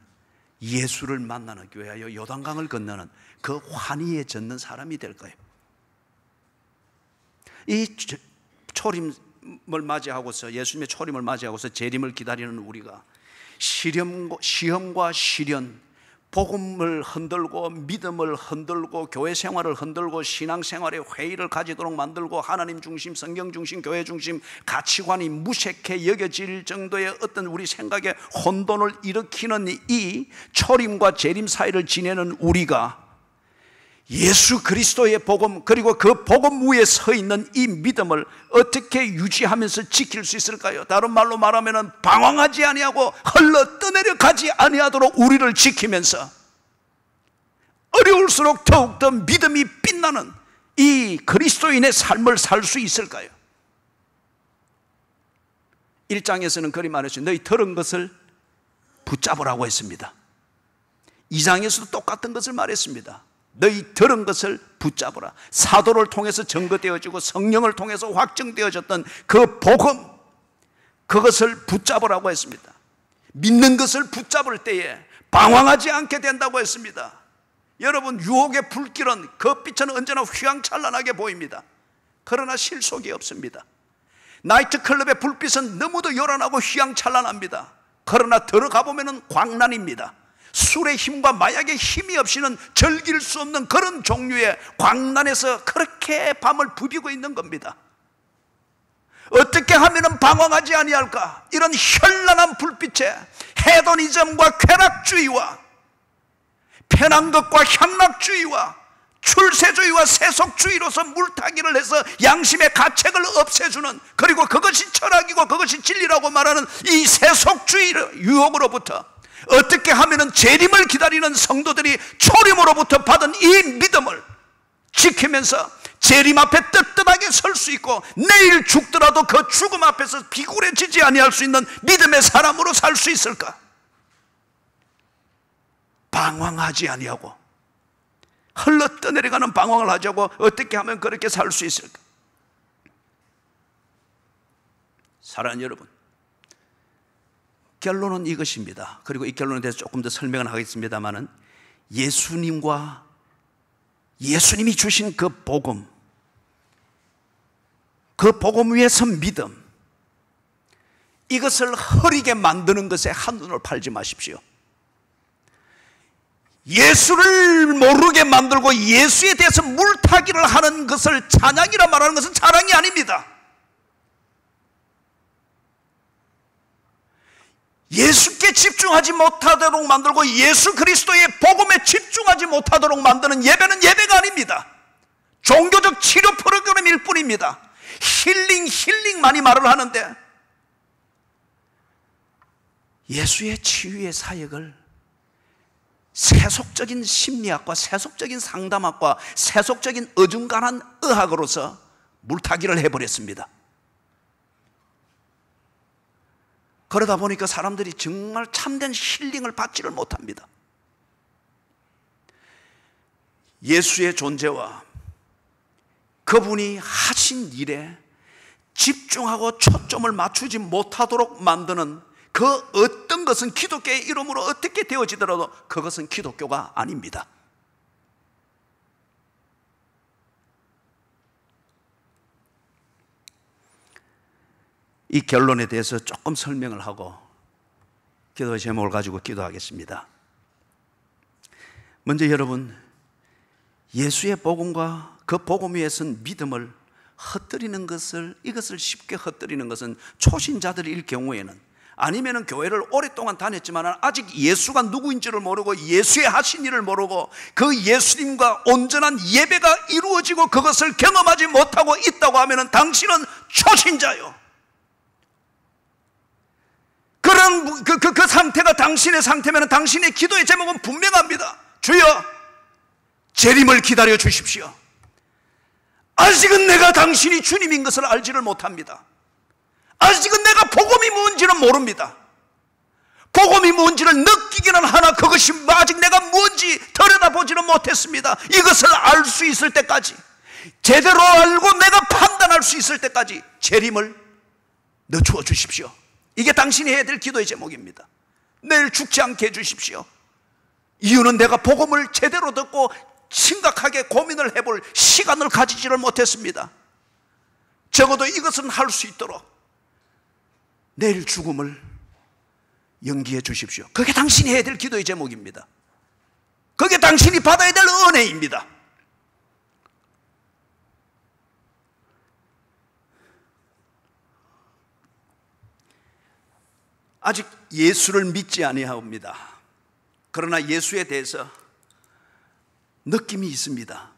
예수를 만나기 위하여 요단강을 건너는 그 환희에 젖는 사람이 될까요? 이 초림을 맞이하고서 예수님의 초림을 맞이하고서 재림을 기다리는 우리가 시험과 시련, 복음을 흔들고 믿음을 흔들고 교회 생활을 흔들고 신앙생활의 회의를 가지도록 만들고 하나님 중심, 성경 중심, 교회 중심 가치관이 무색해 여겨질 정도의 어떤 우리 생각에 혼돈을 일으키는 이 초림과 재림 사이를 지내는 우리가 예수 그리스도의 복음 그리고 그 복음 위에 서 있는 이 믿음을 어떻게 유지하면서 지킬 수 있을까요? 다른 말로 말하면 방황하지 아니하고 흘러 떠내려 가지 아니하도록 우리를 지키면서 어려울수록 더욱더 믿음이 빛나는 이 그리스도인의 삶을 살 수 있을까요? 1장에서는 그리 말했죠. 너희 들은 것을 붙잡으라고 했습니다. 2장에서도 똑같은 것을 말했습니다. 너희 들은 것을 붙잡으라. 사도를 통해서 증거되어지고 성령을 통해서 확증되어졌던 그 복음, 그것을 붙잡으라고 했습니다. 믿는 것을 붙잡을 때에 방황하지 않게 된다고 했습니다. 여러분, 유혹의 불길은 그 빛은 언제나 휘황찬란하게 보입니다. 그러나 실속이 없습니다. 나이트클럽의 불빛은 너무도 요란하고 휘황찬란합니다. 그러나 들어가 보면 광란입니다. 술의 힘과 마약의 힘이 없이는 즐길 수 없는 그런 종류의 광란에서 그렇게 밤을 부비고 있는 겁니다. 어떻게 하면 방황하지 아니할까? 이런 현란한 불빛에 헤도니즘과 쾌락주의와 편한 것과 향락주의와 출세주의와 세속주의로서 물타기를 해서 양심의 가책을 없애주는, 그리고 그것이 철학이고 그것이 진리라고 말하는 이 세속주의 유혹으로부터 어떻게 하면 재림을 기다리는 성도들이 초림으로부터 받은 이 믿음을 지키면서 재림 앞에 떳떳하게 설 수 있고 내일 죽더라도 그 죽음 앞에서 비굴해지지 아니할 수 있는 믿음의 사람으로 살 수 있을까? 방황하지 아니하고 흘러 떠내려가는 방황을 하자고 어떻게 하면 그렇게 살 수 있을까? 사랑하는 여러분, 결론은 이것입니다. 그리고 이 결론에 대해서 조금 더 설명을 하겠습니다만은, 예수님이 주신 그 복음, 그 복음 위에서 믿음, 이것을 흐리게 만드는 것에 한눈을 팔지 마십시오. 예수를 모르게 만들고 예수에 대해서 물타기를 하는 것을 찬양이라 말하는 것은 자랑이 아닙니다. 예수께 집중하지 못하도록 만들고 예수 그리스도의 복음에 집중하지 못하도록 만드는 예배는 예배가 아닙니다. 종교적 치료 프로그램일 뿐입니다. 힐링 많이 말을 하는데 예수의 치유의 사역을 세속적인 심리학과 세속적인 상담학과 세속적인 어중간한 의학으로서 물타기를 해버렸습니다. 그러다 보니까 사람들이 정말 참된 힐링을 받지를 못합니다. 예수의 존재와 그분이 하신 일에 집중하고 초점을 맞추지 못하도록 만드는 그 어떤 것은 기독교의 이름으로 어떻게 되어지더라도 그것은 기독교가 아닙니다. 이 결론에 대해서 조금 설명을 하고 기도의 제목을 가지고 기도하겠습니다. 먼저 여러분, 예수의 복음과 그 복음 위에 선 믿음을 헛들이는 것을, 이것을 쉽게 헛들이는 것은 초신자들일 경우에는, 아니면은 교회를 오랫동안 다녔지만 아직 예수가 누구인지를 모르고 예수의 하신 일을 모르고 그 예수님과 온전한 예배가 이루어지고 그것을 경험하지 못하고 있다고 하면은 당신은 초신자요. 그런 그 상태가 당신의 상태면 당신의 기도의 제목은 분명합니다. 주여, 재림을 기다려 주십시오. 아직은 내가 당신이 주님인 것을 알지를 못합니다. 아직은 내가 복음이 뭔지는 모릅니다. 복음이 뭔지를 느끼기는 하나 그것이 아직 내가 뭔지 들여다보지는 못했습니다. 이것을 알 수 있을 때까지, 제대로 알고 내가 판단할 수 있을 때까지 재림을 늦추어 주십시오. 이게 당신이 해야 될 기도의 제목입니다. 내일 죽지 않게 해주십시오. 이유는 내가 복음을 제대로 듣고 심각하게 고민을 해볼 시간을 가지지를 못했습니다. 적어도 이것은 할 수 있도록 내일 죽음을 연기해 주십시오. 그게 당신이 해야 될 기도의 제목입니다. 그게 당신이 받아야 될 은혜입니다. 아직 예수를 믿지 아니하옵니다. 그러나 예수에 대해서 느낌이 있습니다.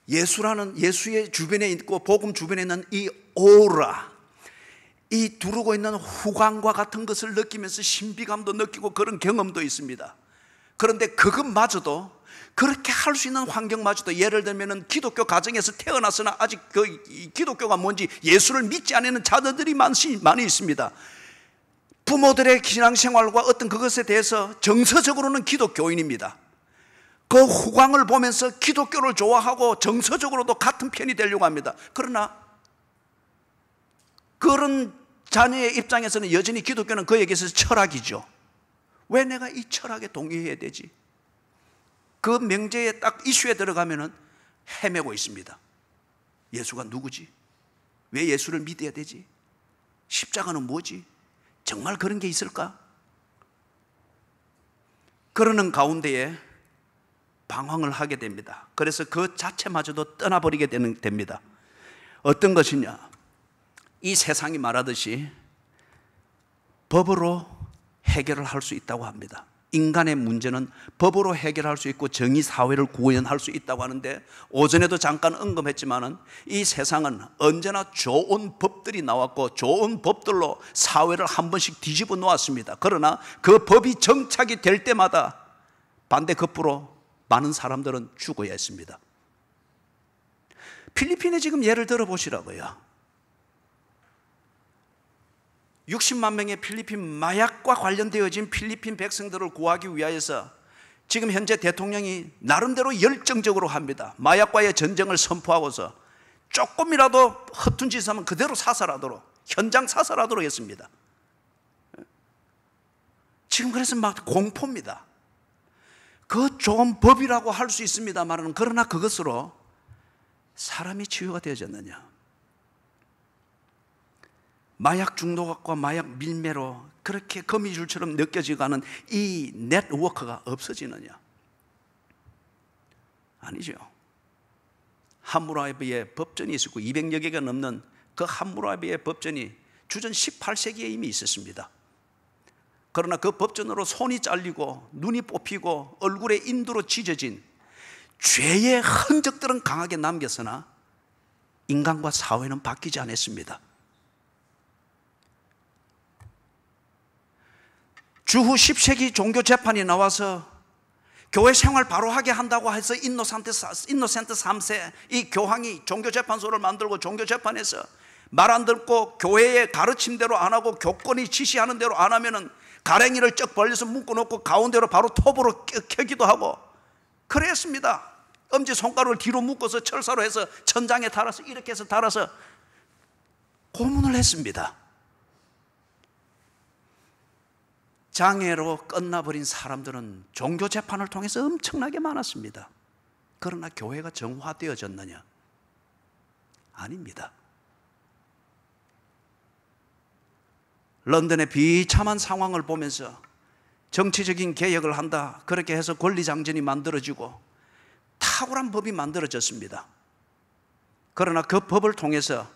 예수의 주변에 있고 복음 주변에 있는 이 오라, 이 두르고 있는 후광과 같은 것을 느끼면서 신비감도 느끼고 그런 경험도 있습니다. 그런데 그것마저도, 그렇게 할 수 있는 환경마저도, 예를 들면 기독교 가정에서 태어났으나 아직 그 기독교가 뭔지 예수를 믿지 않는 자녀들이 많이 있습니다. 부모들의 신앙생활과 어떤 그것에 대해서 정서적으로는 기독교인입니다. 그 후광을 보면서 기독교를 좋아하고 정서적으로도 같은 편이 되려고 합니다. 그러나 그런 자녀의 입장에서는 여전히 기독교는 그에게서 철학이죠. 왜 내가 이 철학에 동의해야 되지? 그 명제에 딱 이슈에 들어가면은 헤매고 있습니다. 예수가 누구지? 왜 예수를 믿어야 되지? 십자가는 뭐지? 정말 그런 게 있을까? 그러는 가운데에 방황을 하게 됩니다. 그래서 그 자체마저도 떠나버리게 됩니다. 어떤 것이냐? 이 세상이 말하듯이 법으로 해결을 할 수 있다고 합니다. 인간의 문제는 법으로 해결할 수 있고 정의사회를 구현할 수 있다고 하는데, 오전에도 잠깐 언급했지만은 이 세상은 언제나 좋은 법들이 나왔고 좋은 법들로 사회를 한 번씩 뒤집어 놓았습니다. 그러나 그 법이 정착이 될 때마다 반대급부로 많은 사람들은 죽어야 했습니다. 필리핀에 지금 예를 들어보시라고요. 60만 명의 필리핀 마약과 관련되어진 필리핀 백성들을 구하기 위하여서 지금 현재 대통령이 나름대로 열정적으로 합니다. 마약과의 전쟁을 선포하고서 조금이라도 허튼 짓을 하면 그대로 사살하도록, 현장 사살하도록 했습니다. 지금 그래서 막 공포입니다. 그 좋은 법이라고 할 수 있습니다만, 그러나 그것으로 사람이 치유가 되어졌느냐? 마약 중독과 마약 밀매로 그렇게 거미줄처럼 느껴지고 하는 이 네트워크가 없어지느냐? 아니죠. 함무라비의 법전이 있었고 200여 개가 넘는 그 함무라비의 법전이 주전 18세기에 이미 있었습니다. 그러나 그 법전으로 손이 잘리고 눈이 뽑히고 얼굴에 인두로 찢어진 죄의 흔적들은 강하게 남겼으나 인간과 사회는 바뀌지 않았습니다. 주후 10세기 종교 재판이 나와서 교회 생활 바로 하게 한다고 해서 인노센트 3세 이 교황이 종교 재판소를 만들고 종교 재판에서 말 안 듣고 교회의 가르침대로 안 하고 교권이 지시하는 대로 안 하면은 가랭이를 쩍 벌려서 묶어놓고 가운데로 바로 톱으로 켜기도 하고 그랬습니다. 엄지손가락을 뒤로 묶어서 철사로 해서 천장에 달아서 이렇게 해서 달아서 고문을 했습니다. 장애로 끝나버린 사람들은 종교 재판을 통해서 엄청나게 많았습니다. 그러나 교회가 정화되어졌느냐? 아닙니다. 런던의 비참한 상황을 보면서 정치적인 개혁을 한다, 그렇게 해서 권리장전이 만들어지고 탁월한 법이 만들어졌습니다. 그러나 그 법을 통해서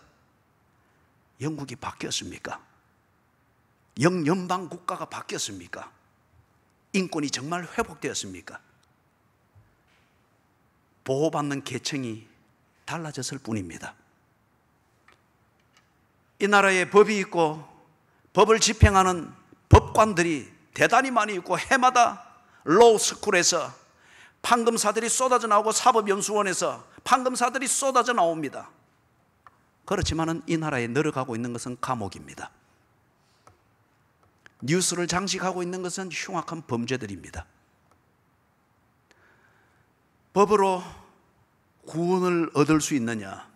영국이 바뀌었습니까? 영연방 국가가 바뀌었습니까? 인권이 정말 회복되었습니까? 보호받는 계층이 달라졌을 뿐입니다. 이 나라에 법이 있고 법을 집행하는 법관들이 대단히 많이 있고 해마다 로스쿨에서 판검사들이 쏟아져 나오고 사법연수원에서 판검사들이 쏟아져 나옵니다. 그렇지만은 이 나라에 늘어가고 있는 것은 감옥입니다. 뉴스를 장식하고 있는 것은 흉악한 범죄들입니다. 법으로 구원을 얻을 수 있느냐?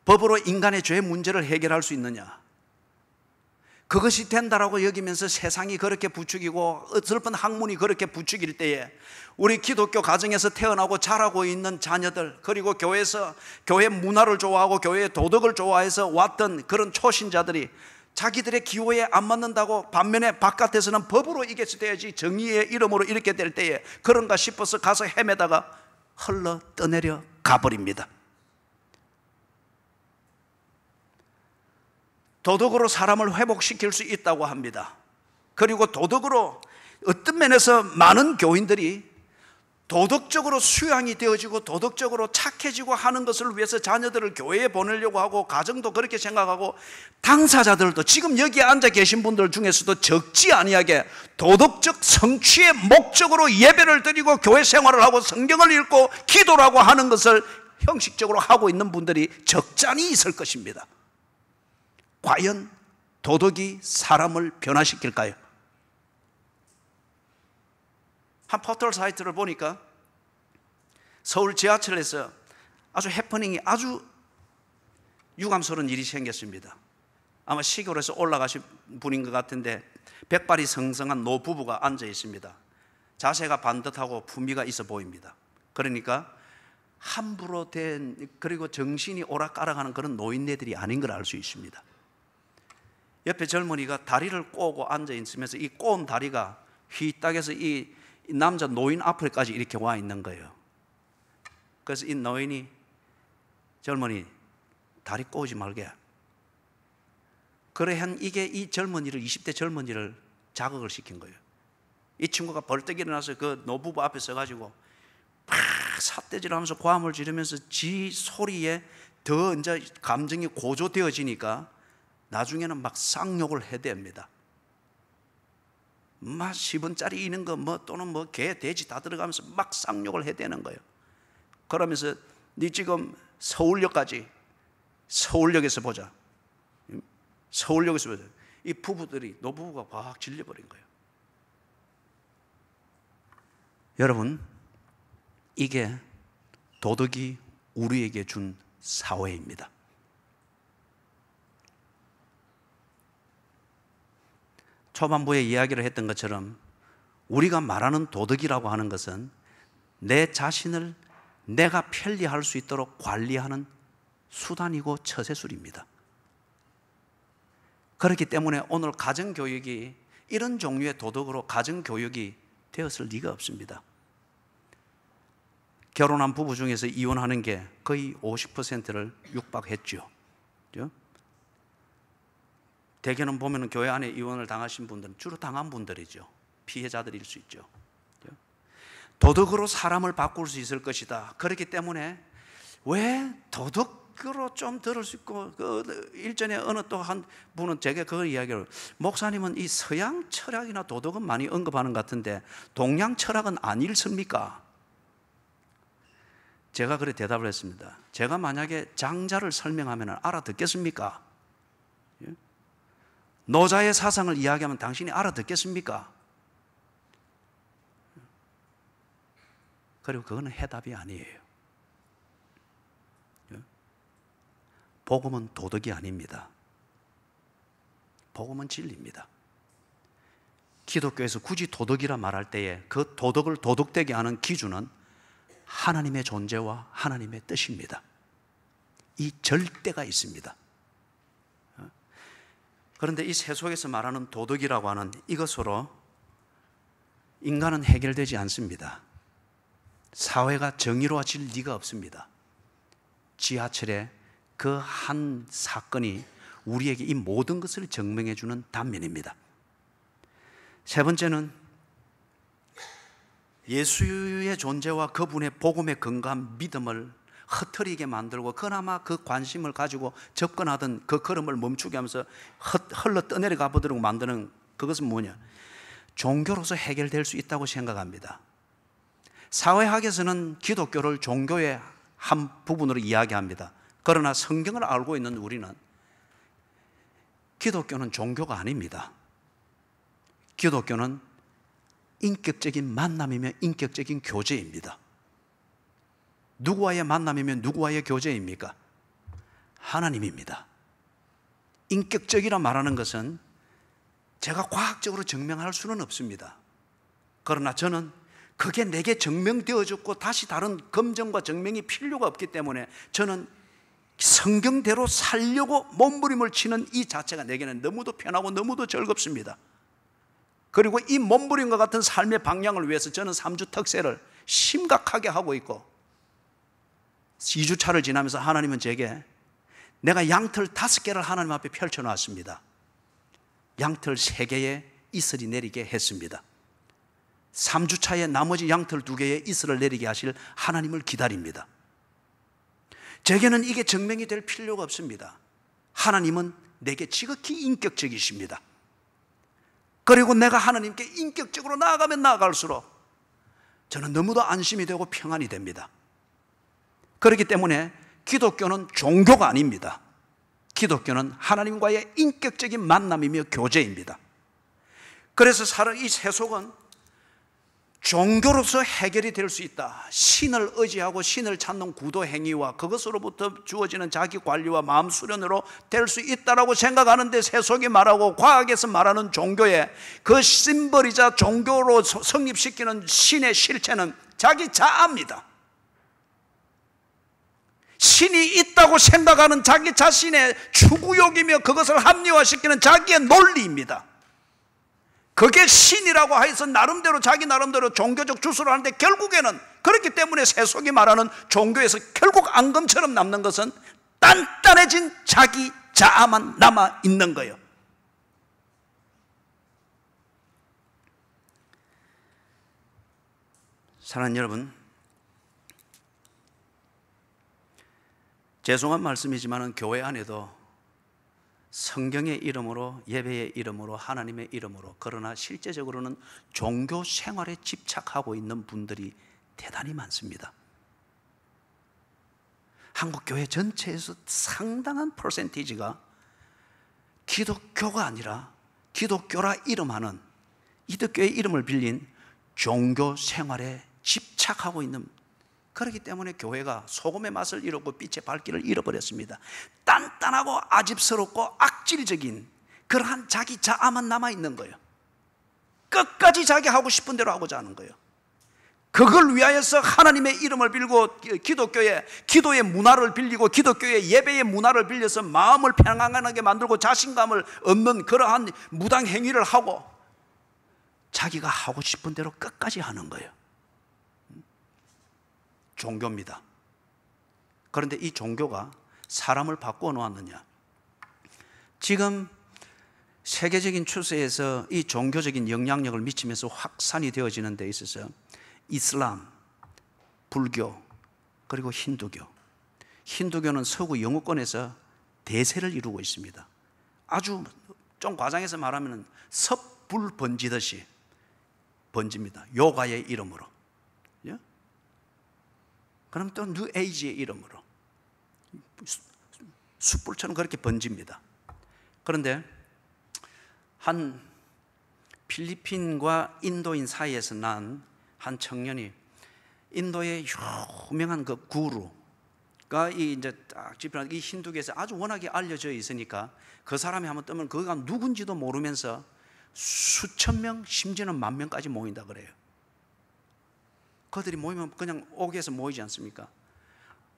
법으로 인간의 죄 문제를 해결할 수 있느냐? 그것이 된다라고 여기면서 세상이 그렇게 부추기고 어설픈 학문이 그렇게 부추길 때에 우리 기독교 가정에서 태어나고 자라고 있는 자녀들, 그리고 교회에서 교회 문화를 좋아하고 교회의 도덕을 좋아해서 왔던 그런 초신자들이 자기들의 기호에 안 맞는다고 반면에 바깥에서는 법으로 이겨야 돼야지, 정의의 이름으로 이렇게 될 때에 그런가 싶어서 가서 헤매다가 흘러 떠내려 가버립니다. 도덕으로 사람을 회복시킬 수 있다고 합니다. 그리고 도덕으로 어떤 면에서 많은 교인들이 도덕적으로 수양이 되어지고 도덕적으로 착해지고 하는 것을 위해서 자녀들을 교회에 보내려고 하고 가정도 그렇게 생각하고 당사자들도 지금 여기 앉아 계신 분들 중에서도 적지 아니하게 도덕적 성취의 목적으로 예배를 드리고 교회 생활을 하고 성경을 읽고 기도를 하고 하는 것을 형식적으로 하고 있는 분들이 적잖이 있을 것입니다. 과연 도덕이 사람을 변화시킬까요? 한 포털 사이트를 보니까 서울 지하철에서 아주 해퍼닝이 아주 유감스러운 일이 생겼습니다. 아마 시골에서 올라가신 분인 것 같은데 백발이 성성한 노부부가 앉아 있습니다. 자세가 반듯하고 품위가 있어 보입니다. 그러니까 함부로 된, 그리고 정신이 오락가락하는 그런 노인네들이 아닌 걸 알 수 있습니다. 옆에 젊은이가 다리를 꼬고 앉아 있으면서 이 꼬은 다리가 휘딱해서 이 남자 노인 앞에까지 이렇게 와 있는 거예요. 그래서 이 노인이 젊은이 다리 꼬지 말게. 그래 한 이게 이 젊은이를 20대 젊은이를 자극을 시킨 거예요. 이 친구가 벌떡 일어나서 그 노부부 앞에 서가지고 팍 삿대질하면서 고함을 지르면서 지 소리에 더 이제 감정이 고조되어지니까 나중에는 막 쌍욕을 해댑니다. 막 10원짜리 있는 거 뭐 또는 뭐 개, 돼지 다 들어가면서 막 쌍욕을 해대는 거예요. 그러면서 네 지금 서울역에서 보자. 서울역에서 보자. 이 부부들이 노부부가 확 질려버린 거예요. 여러분, 이게 도덕이 우리에게 준 사회입니다. 초반부에 이야기를 했던 것처럼 우리가 말하는 도덕이라고 하는 것은 내 자신을 내가 편리할 수 있도록 관리하는 수단이고 처세술입니다. 그렇기 때문에 오늘 가정교육이 이런 종류의 도덕으로 가정교육이 되었을 리가 없습니다. 결혼한 부부 중에서 이혼하는 게 거의 50%를 육박했죠. 대개는 보면 교회 안에 이혼을 당하신 분들은 주로 당한 분들이죠. 피해자들일 수 있죠. 도덕으로 사람을 바꿀 수 있을 것이다. 그렇기 때문에 왜 도덕으로 좀 들을 수 있고, 그 일전에 어느 또 한 분은 제게 그 이야기를, 목사님은 이 서양 철학이나 도덕은 많이 언급하는 것 같은데 동양 철학은 안 읽습니까? 제가 그래 대답을 했습니다. 제가 만약에 장자를 설명하면 알아듣겠습니까? 예? 노자의 사상을 이야기하면 당신이 알아듣겠습니까? 그리고 그거는 해답이 아니에요. 예? 복음은 도덕이 아닙니다. 복음은 진리입니다. 기독교에서 굳이 도덕이라 말할 때에 그 도덕을 도덕되게 하는 기준은 하나님의 존재와 하나님의 뜻입니다. 이 절대가 있습니다. 그런데 이 세속에서 말하는 도덕이라고 하는 이것으로 인간은 해결되지 않습니다. 사회가 정의로워질 리가 없습니다. 지하철의 그 한 사건이 우리에게 이 모든 것을 증명해 주는 단면입니다. 세 번째는 예수의 존재와 그분의 복음에 근거한 믿음을 흐트리게 만들고 그나마 그 관심을 가지고 접근하던 그 걸음을 멈추게 하면서 흘러 떠내려가 보도록 만드는 그것은 뭐냐? 종교로서 해결될 수 있다고 생각합니다. 사회학에서는 기독교를 종교의 한 부분으로 이야기합니다. 그러나 성경을 알고 있는 우리는 기독교는 종교가 아닙니다. 기독교는 인격적인 만남이며 인격적인 교제입니다. 누구와의 만남이면 누구와의 교제입니까? 하나님입니다. 인격적이라 말하는 것은 제가 과학적으로 증명할 수는 없습니다. 그러나 저는 그게 내게 증명되어졌고 다시 다른 검증과 증명이 필요가 없기 때문에 저는 성경대로 살려고 몸부림을 치는 이 자체가 내게는 너무도 편하고 너무도 즐겁습니다. 그리고 이 몸부림과 같은 삶의 방향을 위해서 저는 3주 특세를 심각하게 하고 있고 2주차를 지나면서 하나님은 제게 내가 양털 5개를 하나님 앞에 펼쳐놨습니다. 양털 3개에 이슬이 내리게 했습니다. 3주차에 나머지 양털 2개에 이슬을 내리게 하실 하나님을 기다립니다. 제게는 이게 증명이 될 필요가 없습니다. 하나님은 내게 지극히 인격적이십니다. 그리고 내가 하나님께 인격적으로 나아가면 나아갈수록 저는 너무도 안심이 되고 평안이 됩니다. 그렇기 때문에 기독교는 종교가 아닙니다. 기독교는 하나님과의 인격적인 만남이며 교제입니다. 그래서 이 세속은 종교로서 해결이 될 수 있다. 신을 의지하고 신을 찾는 구도 행위와 그것으로부터 주어지는 자기 관리와 마음 수련으로 될 수 있다라고 생각하는데 세속이 말하고 과학에서 말하는 종교의 그 심벌이자 종교로 성립시키는 신의 실체는 자기 자아입니다. 신이 있다고 생각하는 자기 자신의 추구욕이며 그것을 합리화시키는 자기의 논리입니다. 그게 신이라고 해서 나름대로 자기 나름대로 종교적 주술을 하는데 결국에는 그렇기 때문에 세속이 말하는 종교에서 결국 앙금처럼 남는 것은 단단해진 자기 자아만 남아 있는 거예요. 사랑하는 여러분, 죄송한 말씀이지만 교회 안에도 성경의 이름으로, 예배의 이름으로, 하나님의 이름으로, 그러나 실제적으로는 종교 생활에 집착하고 있는 분들이 대단히 많습니다. 한국 교회 전체에서 상당한 퍼센티지가 기독교가 아니라 기독교라 이름하는 기독교의 이름을 빌린 종교 생활에 집착하고 있는, 그렇기 때문에 교회가 소금의 맛을 잃었고 빛의 밝기를 잃어버렸습니다. 단단하고 아집스럽고 악질적인 그러한 자기 자아만 남아있는 거예요. 끝까지 자기 하고 싶은 대로 하고자 하는 거예요. 그걸 위하여서 하나님의 이름을 빌고 기도의 문화를 빌리고 기독교의 예배의 문화를 빌려서 마음을 평안하게 만들고 자신감을 얻는 그러한 무당 행위를 하고 자기가 하고 싶은 대로 끝까지 하는 거예요. 종교입니다. 그런데 이 종교가 사람을 바꾸어 놓았느냐? 지금 세계적인 추세에서 이 종교적인 영향력을 미치면서 확산이 되어지는 데 있어서 이슬람, 불교, 그리고 힌두교. 힌두교는 서구 영우권에서 대세를 이루고 있습니다. 아주 좀 과장해서 말하면 섣불 번지듯이 번집니다. 요가의 이름으로. 그럼 또 뉴 에이지의 이름으로 숯불처럼 그렇게 번집니다. 그런데 한 필리핀과 인도인 사이에서 난 한 청년이 인도의 유명한 그 구루가 이제 딱 집필한 이 힌두교에서 아주 워낙에 알려져 있으니까 그 사람이 한번 뜨면 그가 누군지도 모르면서 수천 명, 심지어는 만 명까지 모인다 그래요. 그들이 모이면 그냥 옥에서 모이지 않습니까?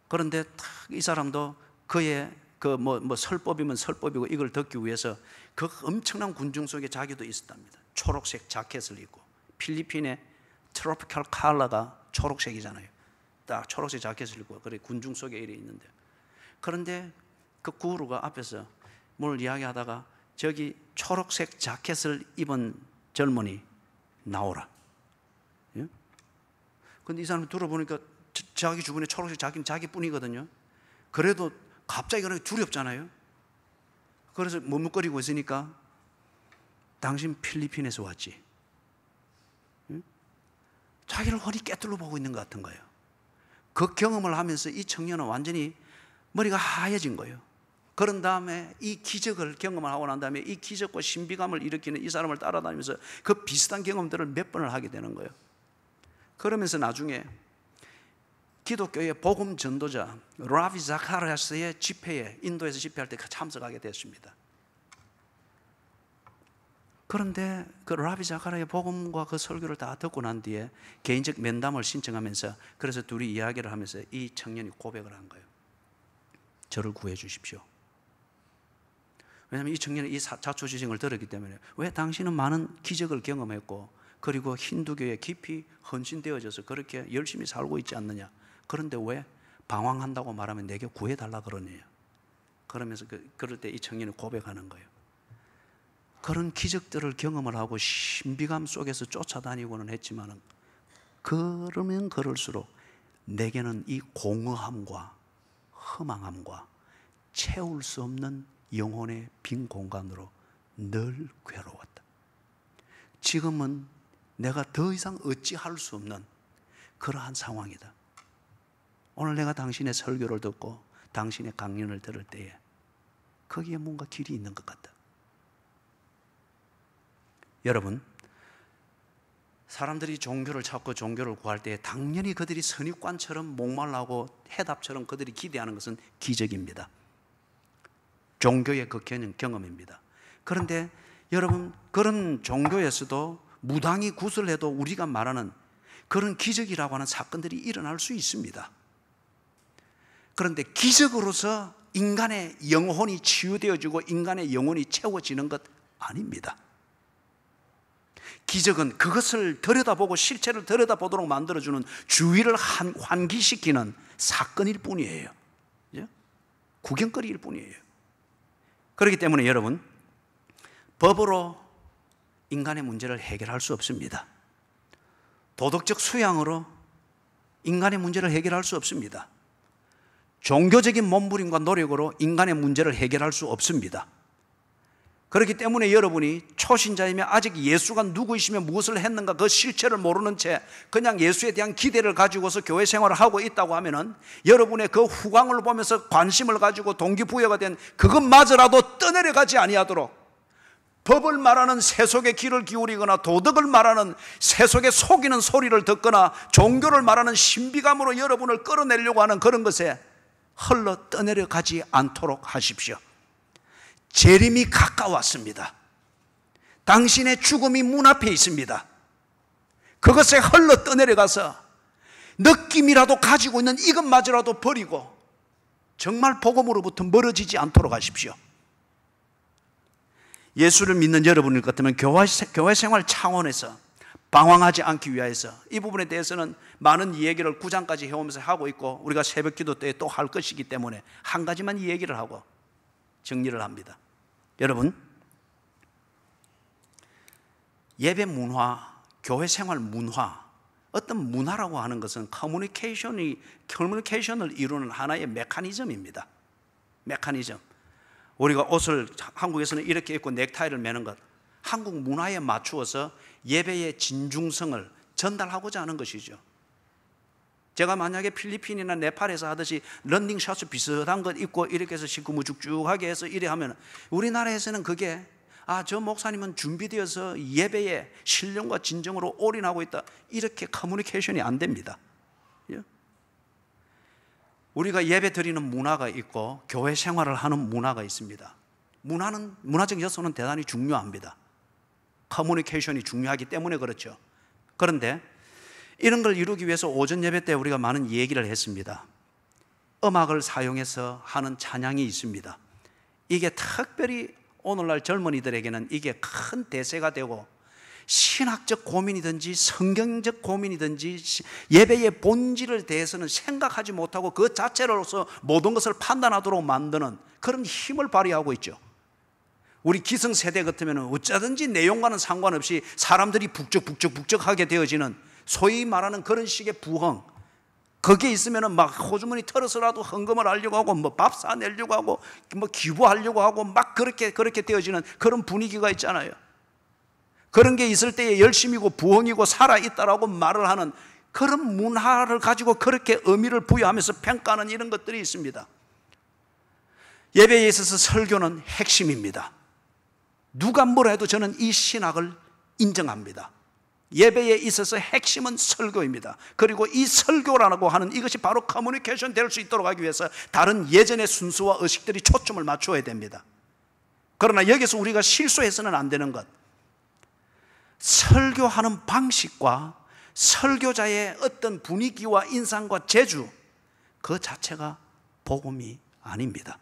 그런데 딱 이 사람도 그의 그 설법이면 설법이고 이걸 듣기 위해서 그 엄청난 군중 속에 자기도 있었답니다. 초록색 자켓을 입고, 필리핀의 트로피컬 컬러가 초록색이잖아요. 딱 초록색 자켓을 입고 그래 군중 속에 이래 있는데, 그런데 그 구루가 앞에서 뭘 이야기하다가 저기 초록색 자켓을 입은 젊은이 나오라. 예? 근데 이 사람이 들어보니까 자기 주변에 초록색 자켓은 자기뿐이거든요. 그래도 갑자기 그렇게 두렵잖아요. 그래서 머뭇거리고 있으니까 당신 필리핀에서 왔지? 응? 자기를 훤히 깨뚫어 보고 있는 것 같은 거예요. 그 경험을 하면서 이 청년은 완전히 머리가 하얘진 거예요. 그런 다음에 이 기적을 경험을 하고 난 다음에 이 기적과 신비감을 일으키는 이 사람을 따라다니면서 그 비슷한 경험들을 몇 번을 하게 되는 거예요. 그러면서 나중에 기독교의 복음 전도자 라비 자카리아스의 집회에, 인도에서 집회할 때 참석하게 됐습니다. 그런데 그 라비 자카리아의 복음과 그 설교를 다 듣고 난 뒤에 개인적 면담을 신청하면서, 그래서 둘이 이야기를 하면서 이 청년이 고백을 한 거예요. 저를 구해 주십시오. 왜냐하면 이 청년은 이 자초지종을 들었기 때문에, 왜 당신은 많은 기적을 경험했고 그리고 힌두교에 깊이 헌신되어져서 그렇게 열심히 살고 있지 않느냐, 그런데 왜 방황한다고 말하면 내게 구해달라 그러네요. 그러면서 그럴 때 이 청년이 고백하는 거예요. 그런 기적들을 경험을 하고 신비감 속에서 쫓아다니고는 했지만, 그러면 그럴수록 내게는 이 공허함과 허망함과 채울 수 없는 영혼의 빈 공간으로 늘 괴로웠다. 지금은 내가 더 이상 어찌할 수 없는 그러한 상황이다. 오늘 내가 당신의 설교를 듣고 당신의 강연을 들을 때에 거기에 뭔가 길이 있는 것 같다. 여러분, 사람들이 종교를 찾고 종교를 구할 때 당연히 그들이 선입관처럼 목말라고 해답처럼 그들이 기대하는 것은 기적입니다. 종교의 그 경험입니다. 그런데 여러분, 그런 종교에서도 무당이 구슬해도 우리가 말하는 그런 기적이라고 하는 사건들이 일어날 수 있습니다. 그런데 기적으로서 인간의 영혼이 치유되어지고 인간의 영혼이 채워지는 것 아닙니다. 기적은 그것을 들여다보고 실체를 들여다보도록 만들어주는, 주의를 환기시키는 사건일 뿐이에요. 구경거리일 뿐이에요. 그렇기 때문에 여러분, 법으로 인간의 문제를 해결할 수 없습니다. 도덕적 수양으로 인간의 문제를 해결할 수 없습니다. 종교적인 몸부림과 노력으로 인간의 문제를 해결할 수 없습니다. 그렇기 때문에 여러분이 초신자이며 아직 예수가 누구이시며 무엇을 했는가 그 실체를 모르는 채 그냥 예수에 대한 기대를 가지고서 교회 생활을 하고 있다고 하면은, 여러분의 그 후광을 보면서 관심을 가지고 동기부여가 된 그것마저라도 떠내려가지 아니하도록 법을 말하는 세속의 귀를 기울이거나 도덕을 말하는 세속의 속이는 소리를 듣거나 종교를 말하는 신비감으로 여러분을 끌어내려고 하는 그런 것에 흘러 떠내려가지 않도록 하십시오. 재림이 가까웠습니다. 당신의 죽음이 문 앞에 있습니다. 그것에 흘러 떠내려가서 느낌이라도 가지고 있는 이것마저라도 버리고 정말 복음으로부터 멀어지지 않도록 하십시오. 예수를 믿는 여러분일 것 같으면 교회 생활 차원에서 방황하지 않기 위해서 이 부분에 대해서는 많은 이야기를 9장까지 해오면서 하고 있고, 우리가 새벽 기도 때 또 할 것이기 때문에 한 가지만 이야기를 하고 정리를 합니다. 여러분, 예배 문화, 교회 생활 문화, 어떤 문화라고 하는 것은 커뮤니케이션을 이루는 하나의 메커니즘입니다. 메커니즘. 우리가 옷을 한국에서는 이렇게 입고 넥타이를 매는 것, 한국 문화에 맞추어서 예배의 진중성을 전달하고자 하는 것이죠. 제가 만약에 필리핀이나 네팔에서 하듯이 런닝 셔츠 비슷한 것 입고 이렇게 해서 식구 무죽죽하게 해서 이래 하면 우리나라에서는 그게 저 목사님은 준비되어서 예배에 신령과 진정으로 올인하고 있다, 이렇게 커뮤니케이션이 안 됩니다. 우리가 예배 드리는 문화가 있고 교회 생활을 하는 문화가 있습니다. 문화적 요소는 대단히 중요합니다. 커뮤니케이션이 중요하기 때문에 그렇죠. 그런데 이런 걸 이루기 위해서 오전 예배 때 우리가 많은 얘기를 했습니다. 음악을 사용해서 하는 찬양이 있습니다. 이게 특별히 오늘날 젊은이들에게는 이게 큰 대세가 되고, 신학적 고민이든지 성경적 고민이든지 예배의 본질을 대해서는 생각하지 못하고 그 자체로서 모든 것을 판단하도록 만드는 그런 힘을 발휘하고 있죠. 우리 기성세대 같으면 어쩌든지 내용과는 상관없이 사람들이 북적북적하게 되어지는 소위 말하는 그런 식의 부흥, 거기에 있으면 막 호주머니 털어서라도 헌금을 하려고 하고 뭐 밥 사내려고 하고 뭐 기부하려고 하고 막 그렇게 되어지는 그런 분위기가 있잖아요. 그런 게 있을 때에 열심이고 부흥이고 살아있다라고 말을 하는 그런 문화를 가지고 그렇게 의미를 부여하면서 평가하는 이런 것들이 있습니다. 예배에 있어서 설교는 핵심입니다. 누가 뭐라 해도 저는 이 신학을 인정합니다. 예배에 있어서 핵심은 설교입니다. 그리고 이 설교라고 하는 이것이 바로 커뮤니케이션 될 수 있도록 하기 위해서 다른 예전의 순수와 의식들이 초점을 맞춰야 됩니다. 그러나 여기서 우리가 실수해서는 안 되는 것, 설교하는 방식과 설교자의 어떤 분위기와 인상과 재주, 그 자체가 복음이 아닙니다.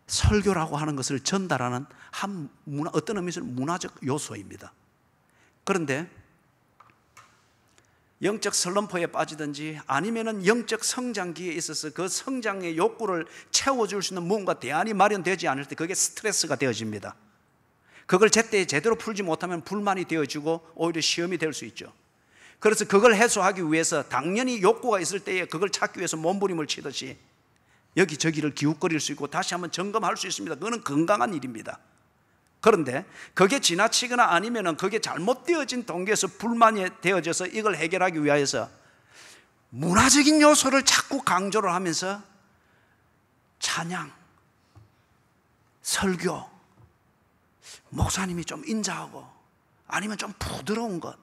설교라고 하는 것을 전달하는 어떤 의미에서 문화적 요소입니다. 그런데 영적 슬럼프에 빠지든지 아니면은 영적 성장기에 있어서 그 성장의 욕구를 채워줄 수 있는 무언가 대안이 마련되지 않을 때 그게 스트레스가 되어집니다. 그걸 제때 제대로 풀지 못하면 불만이 되어지고 오히려 시험이 될 수 있죠. 그래서 그걸 해소하기 위해서 당연히 욕구가 있을 때에 그걸 찾기 위해서 몸부림을 치듯이 여기저기를 기웃거릴 수 있고 다시 한번 점검할 수 있습니다. 그거는 건강한 일입니다. 그런데 그게 지나치거나 아니면은 그게 잘못되어진 동기에서 불만이 되어져서 이걸 해결하기 위해서 문화적인 요소를 자꾸 강조를 하면서 찬양, 설교, 목사님이 좀 인자하고 아니면 좀 부드러운 것,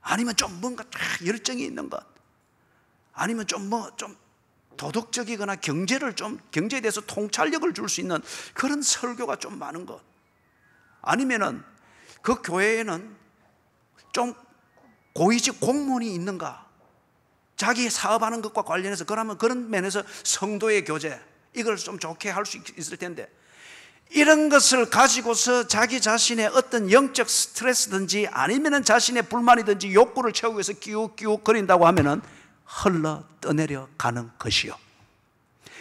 아니면 좀 뭔가 열정이 있는 것, 아니면 좀 도덕적이거나 경제에 대해서 통찰력을 줄 수 있는 그런 설교가 좀 많은 것, 아니면은 그 교회에는 좀 고위직 공무원이 있는가, 자기 사업하는 것과 관련해서 그러면 그런 면에서 성도의 교제, 이걸 좀 좋게 할 수 있을 텐데, 이런 것을 가지고서 자기 자신의 어떤 영적 스트레스든지 아니면은 자신의 불만이든지 욕구를 채우기 위해서 기웃기웃거린다고 하면은 흘러 떠내려 가는 것이요,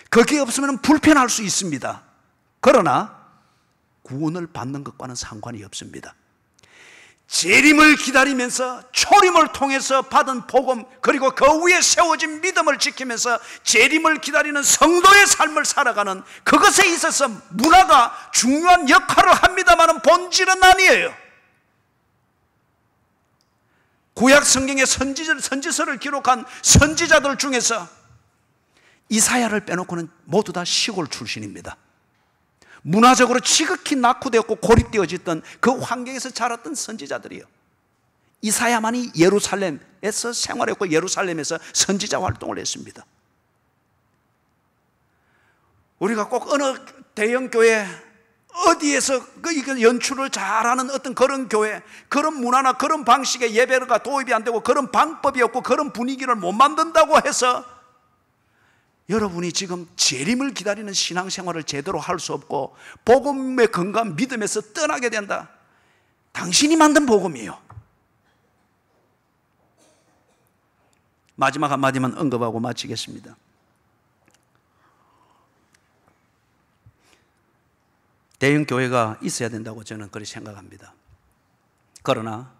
그게 없으면 불편할 수 있습니다. 그러나 구원을 받는 것과는 상관이 없습니다. 재림을 기다리면서 초림을 통해서 받은 복음, 그리고 그 위에 세워진 믿음을 지키면서 재림을 기다리는 성도의 삶을 살아가는 그것에 있어서 문화가 중요한 역할을 합니다만 본질은 아니에요. 구약 성경의 선지서를 기록한 선지자들 중에서 이사야를 빼놓고는 모두 다 시골 출신입니다. 문화적으로 지극히 낙후되었고 고립되어졌던 그 환경에서 자랐던 선지자들이요. 이사야만이 예루살렘에서 생활했고 예루살렘에서 선지자 활동을 했습니다. 우리가 꼭 어느 대형 교회 어디에서 그 연출을 잘하는 어떤 그런 교회, 그런 문화나 그런 방식의 예배가 도입이 안 되고 그런 방법이 없고 그런 분위기를 못 만든다고 해서 여러분이 지금 재림을 기다리는 신앙생활을 제대로 할 수 없고 복음의 건강 믿음에서 떠나게 된다. 당신이 만든 복음이에요. 마지막 한마디만 언급하고 마치겠습니다. 대형 교회가 있어야 된다고 저는 그렇게 생각합니다. 그러나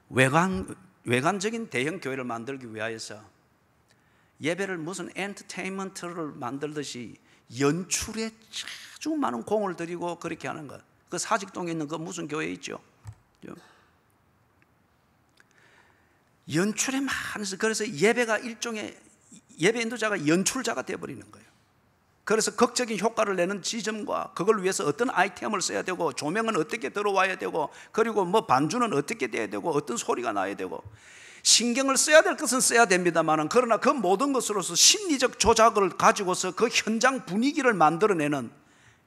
외관적인 대형 교회를 만들기 위하여서 예배를 무슨 엔터테인먼트를 만들듯이 연출에 아주 많은 공을 들이고 그렇게 하는 것, 그 사직동에 있는 그 무슨 교회 있죠? 연출에 많아서, 그래서 예배가 일종의, 예배 인도자가 연출자가 되어버리는 거예요. 그래서 극적인 효과를 내는 지점과 그걸 위해서 어떤 아이템을 써야 되고, 조명은 어떻게 들어와야 되고, 그리고 뭐 반주는 어떻게 돼야 되고, 어떤 소리가 나야 되고, 신경을 써야 될 것은 써야 됩니다만, 그러나 그 모든 것으로서 심리적 조작을 가지고서 그 현장 분위기를 만들어내는,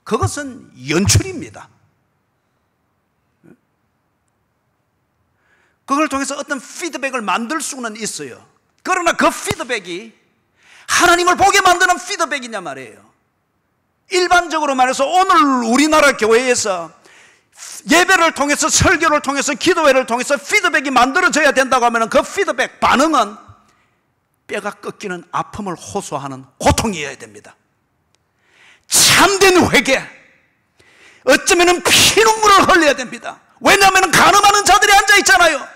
그것은 연출입니다. 그걸 통해서 어떤 피드백을 만들 수는 있어요. 그러나 그 피드백이 하나님을 보게 만드는 피드백이냐 말이에요. 일반적으로 말해서 오늘 우리나라 교회에서 예배를 통해서, 설교를 통해서, 기도회를 통해서 피드백이 만들어져야 된다고 하면 그 피드백 반응은 뼈가 꺾이는 아픔을 호소하는 고통이어야 됩니다. 참된 회개, 어쩌면 피눈물을 흘려야 됩니다. 왜냐하면 간음하는 자들이 앉아 있잖아요.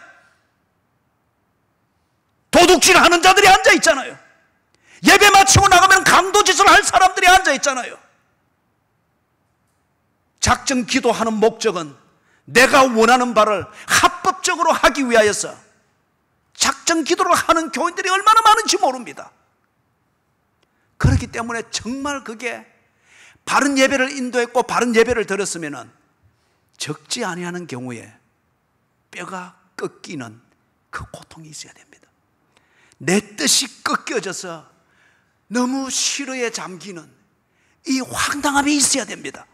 도둑질하는 자들이 앉아 있잖아요. 예배 마치고 나가면 강도짓을 할 사람들이 앉아 있잖아요. 작정 기도하는 목적은 내가 원하는 바를 합법적으로 하기 위하여서 작정 기도를 하는 교인들이 얼마나 많은지 모릅니다. 그렇기 때문에 정말 그게 바른 예배를 인도했고 바른 예배를 드렸으면 적지 아니하는 경우에 뼈가 꺾이는 그 고통이 있어야 됩니다. 내 뜻이 꺾여져서 너무 싫어에 잠기는 이 황당함이 있어야 됩니다.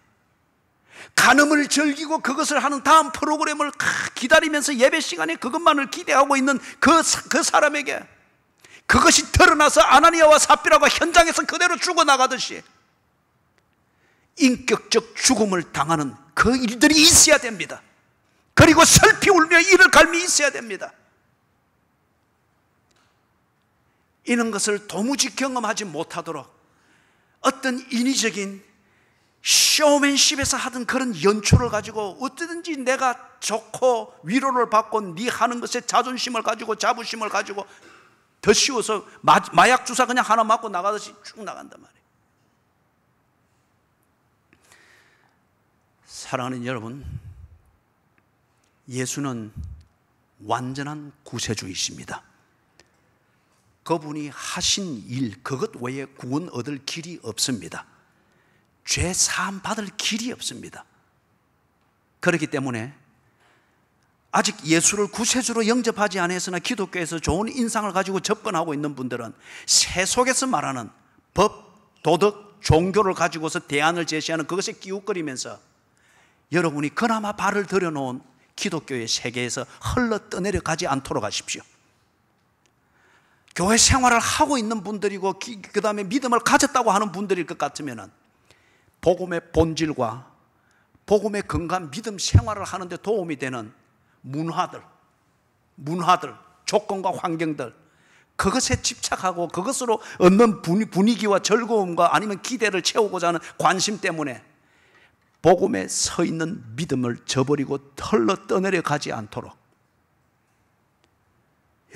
간음을 즐기고 그것을 하는 다음 프로그램을 기다리면서 예배 시간에 그것만을 기대하고 있는 그 사람에게 그것이 드러나서 아나니아와 삽비라가 현장에서 그대로 죽어나가듯이 인격적 죽음을 당하는 그 일들이 있어야 됩니다. 그리고 슬피 울며 이를 갈미 있어야 됩니다. 이런 것을 도무지 경험하지 못하도록 어떤 인위적인 쇼맨십에서 하던 그런 연출을 가지고 어떻든지 내가 좋고 위로를 받고 네 하는 것에 자존심을 가지고 자부심을 가지고 더 씌워서 마약 주사 그냥 하나 맞고 나가듯이 쭉 나간단 말이에요. 사랑하는 여러분, 예수는 완전한 구세주이십니다. 그분이 하신 일, 그것 외에 구원 얻을 길이 없습니다. 죄 사함 받을 길이 없습니다. 그렇기 때문에 아직 예수를 구세주로 영접하지 않았으나 기독교에서 좋은 인상을 가지고 접근하고 있는 분들은 세속에서 말하는 법, 도덕, 종교를 가지고서 대안을 제시하는 그것에 끼웃거리면서 여러분이 그나마 발을 들여놓은 기독교의 세계에서 흘러 떠내려 가지 않도록 하십시오. 교회 생활을 하고 있는 분들이고 그 다음에 믿음을 가졌다고 하는 분들일 것 같으면 복음의 본질과 복음의 건강한 믿음 생활을 하는데 도움이 되는 문화들, 조건과 환경들, 그것에 집착하고 그것으로 얻는 분위기와 즐거움과 아니면 기대를 채우고자 하는 관심 때문에 복음에 서 있는 믿음을 저버리고 흘러 떠내려 가지 않도록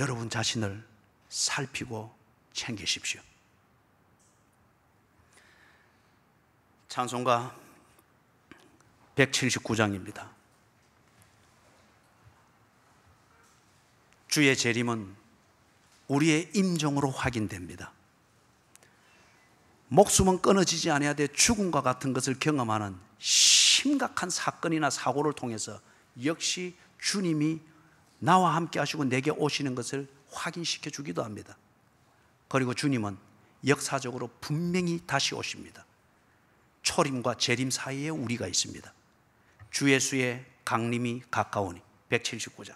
여러분 자신을 살피고 챙기십시오. 찬송가 179장입니다. 주의 재림은 우리의 임종으로 확인됩니다. 목숨은 끊어지지 아니하되 죽음과 같은 것을 경험하는 심각한 사건이나 사고를 통해서 역시 주님이 나와 함께 하시고 내게 오시는 것을 확인시켜 주기도 합니다. 그리고 주님은 역사적으로 분명히 다시 오십니다. 초림과 재림 사이에 우리가 있습니다. 주 예수의 강림이 가까우니 179장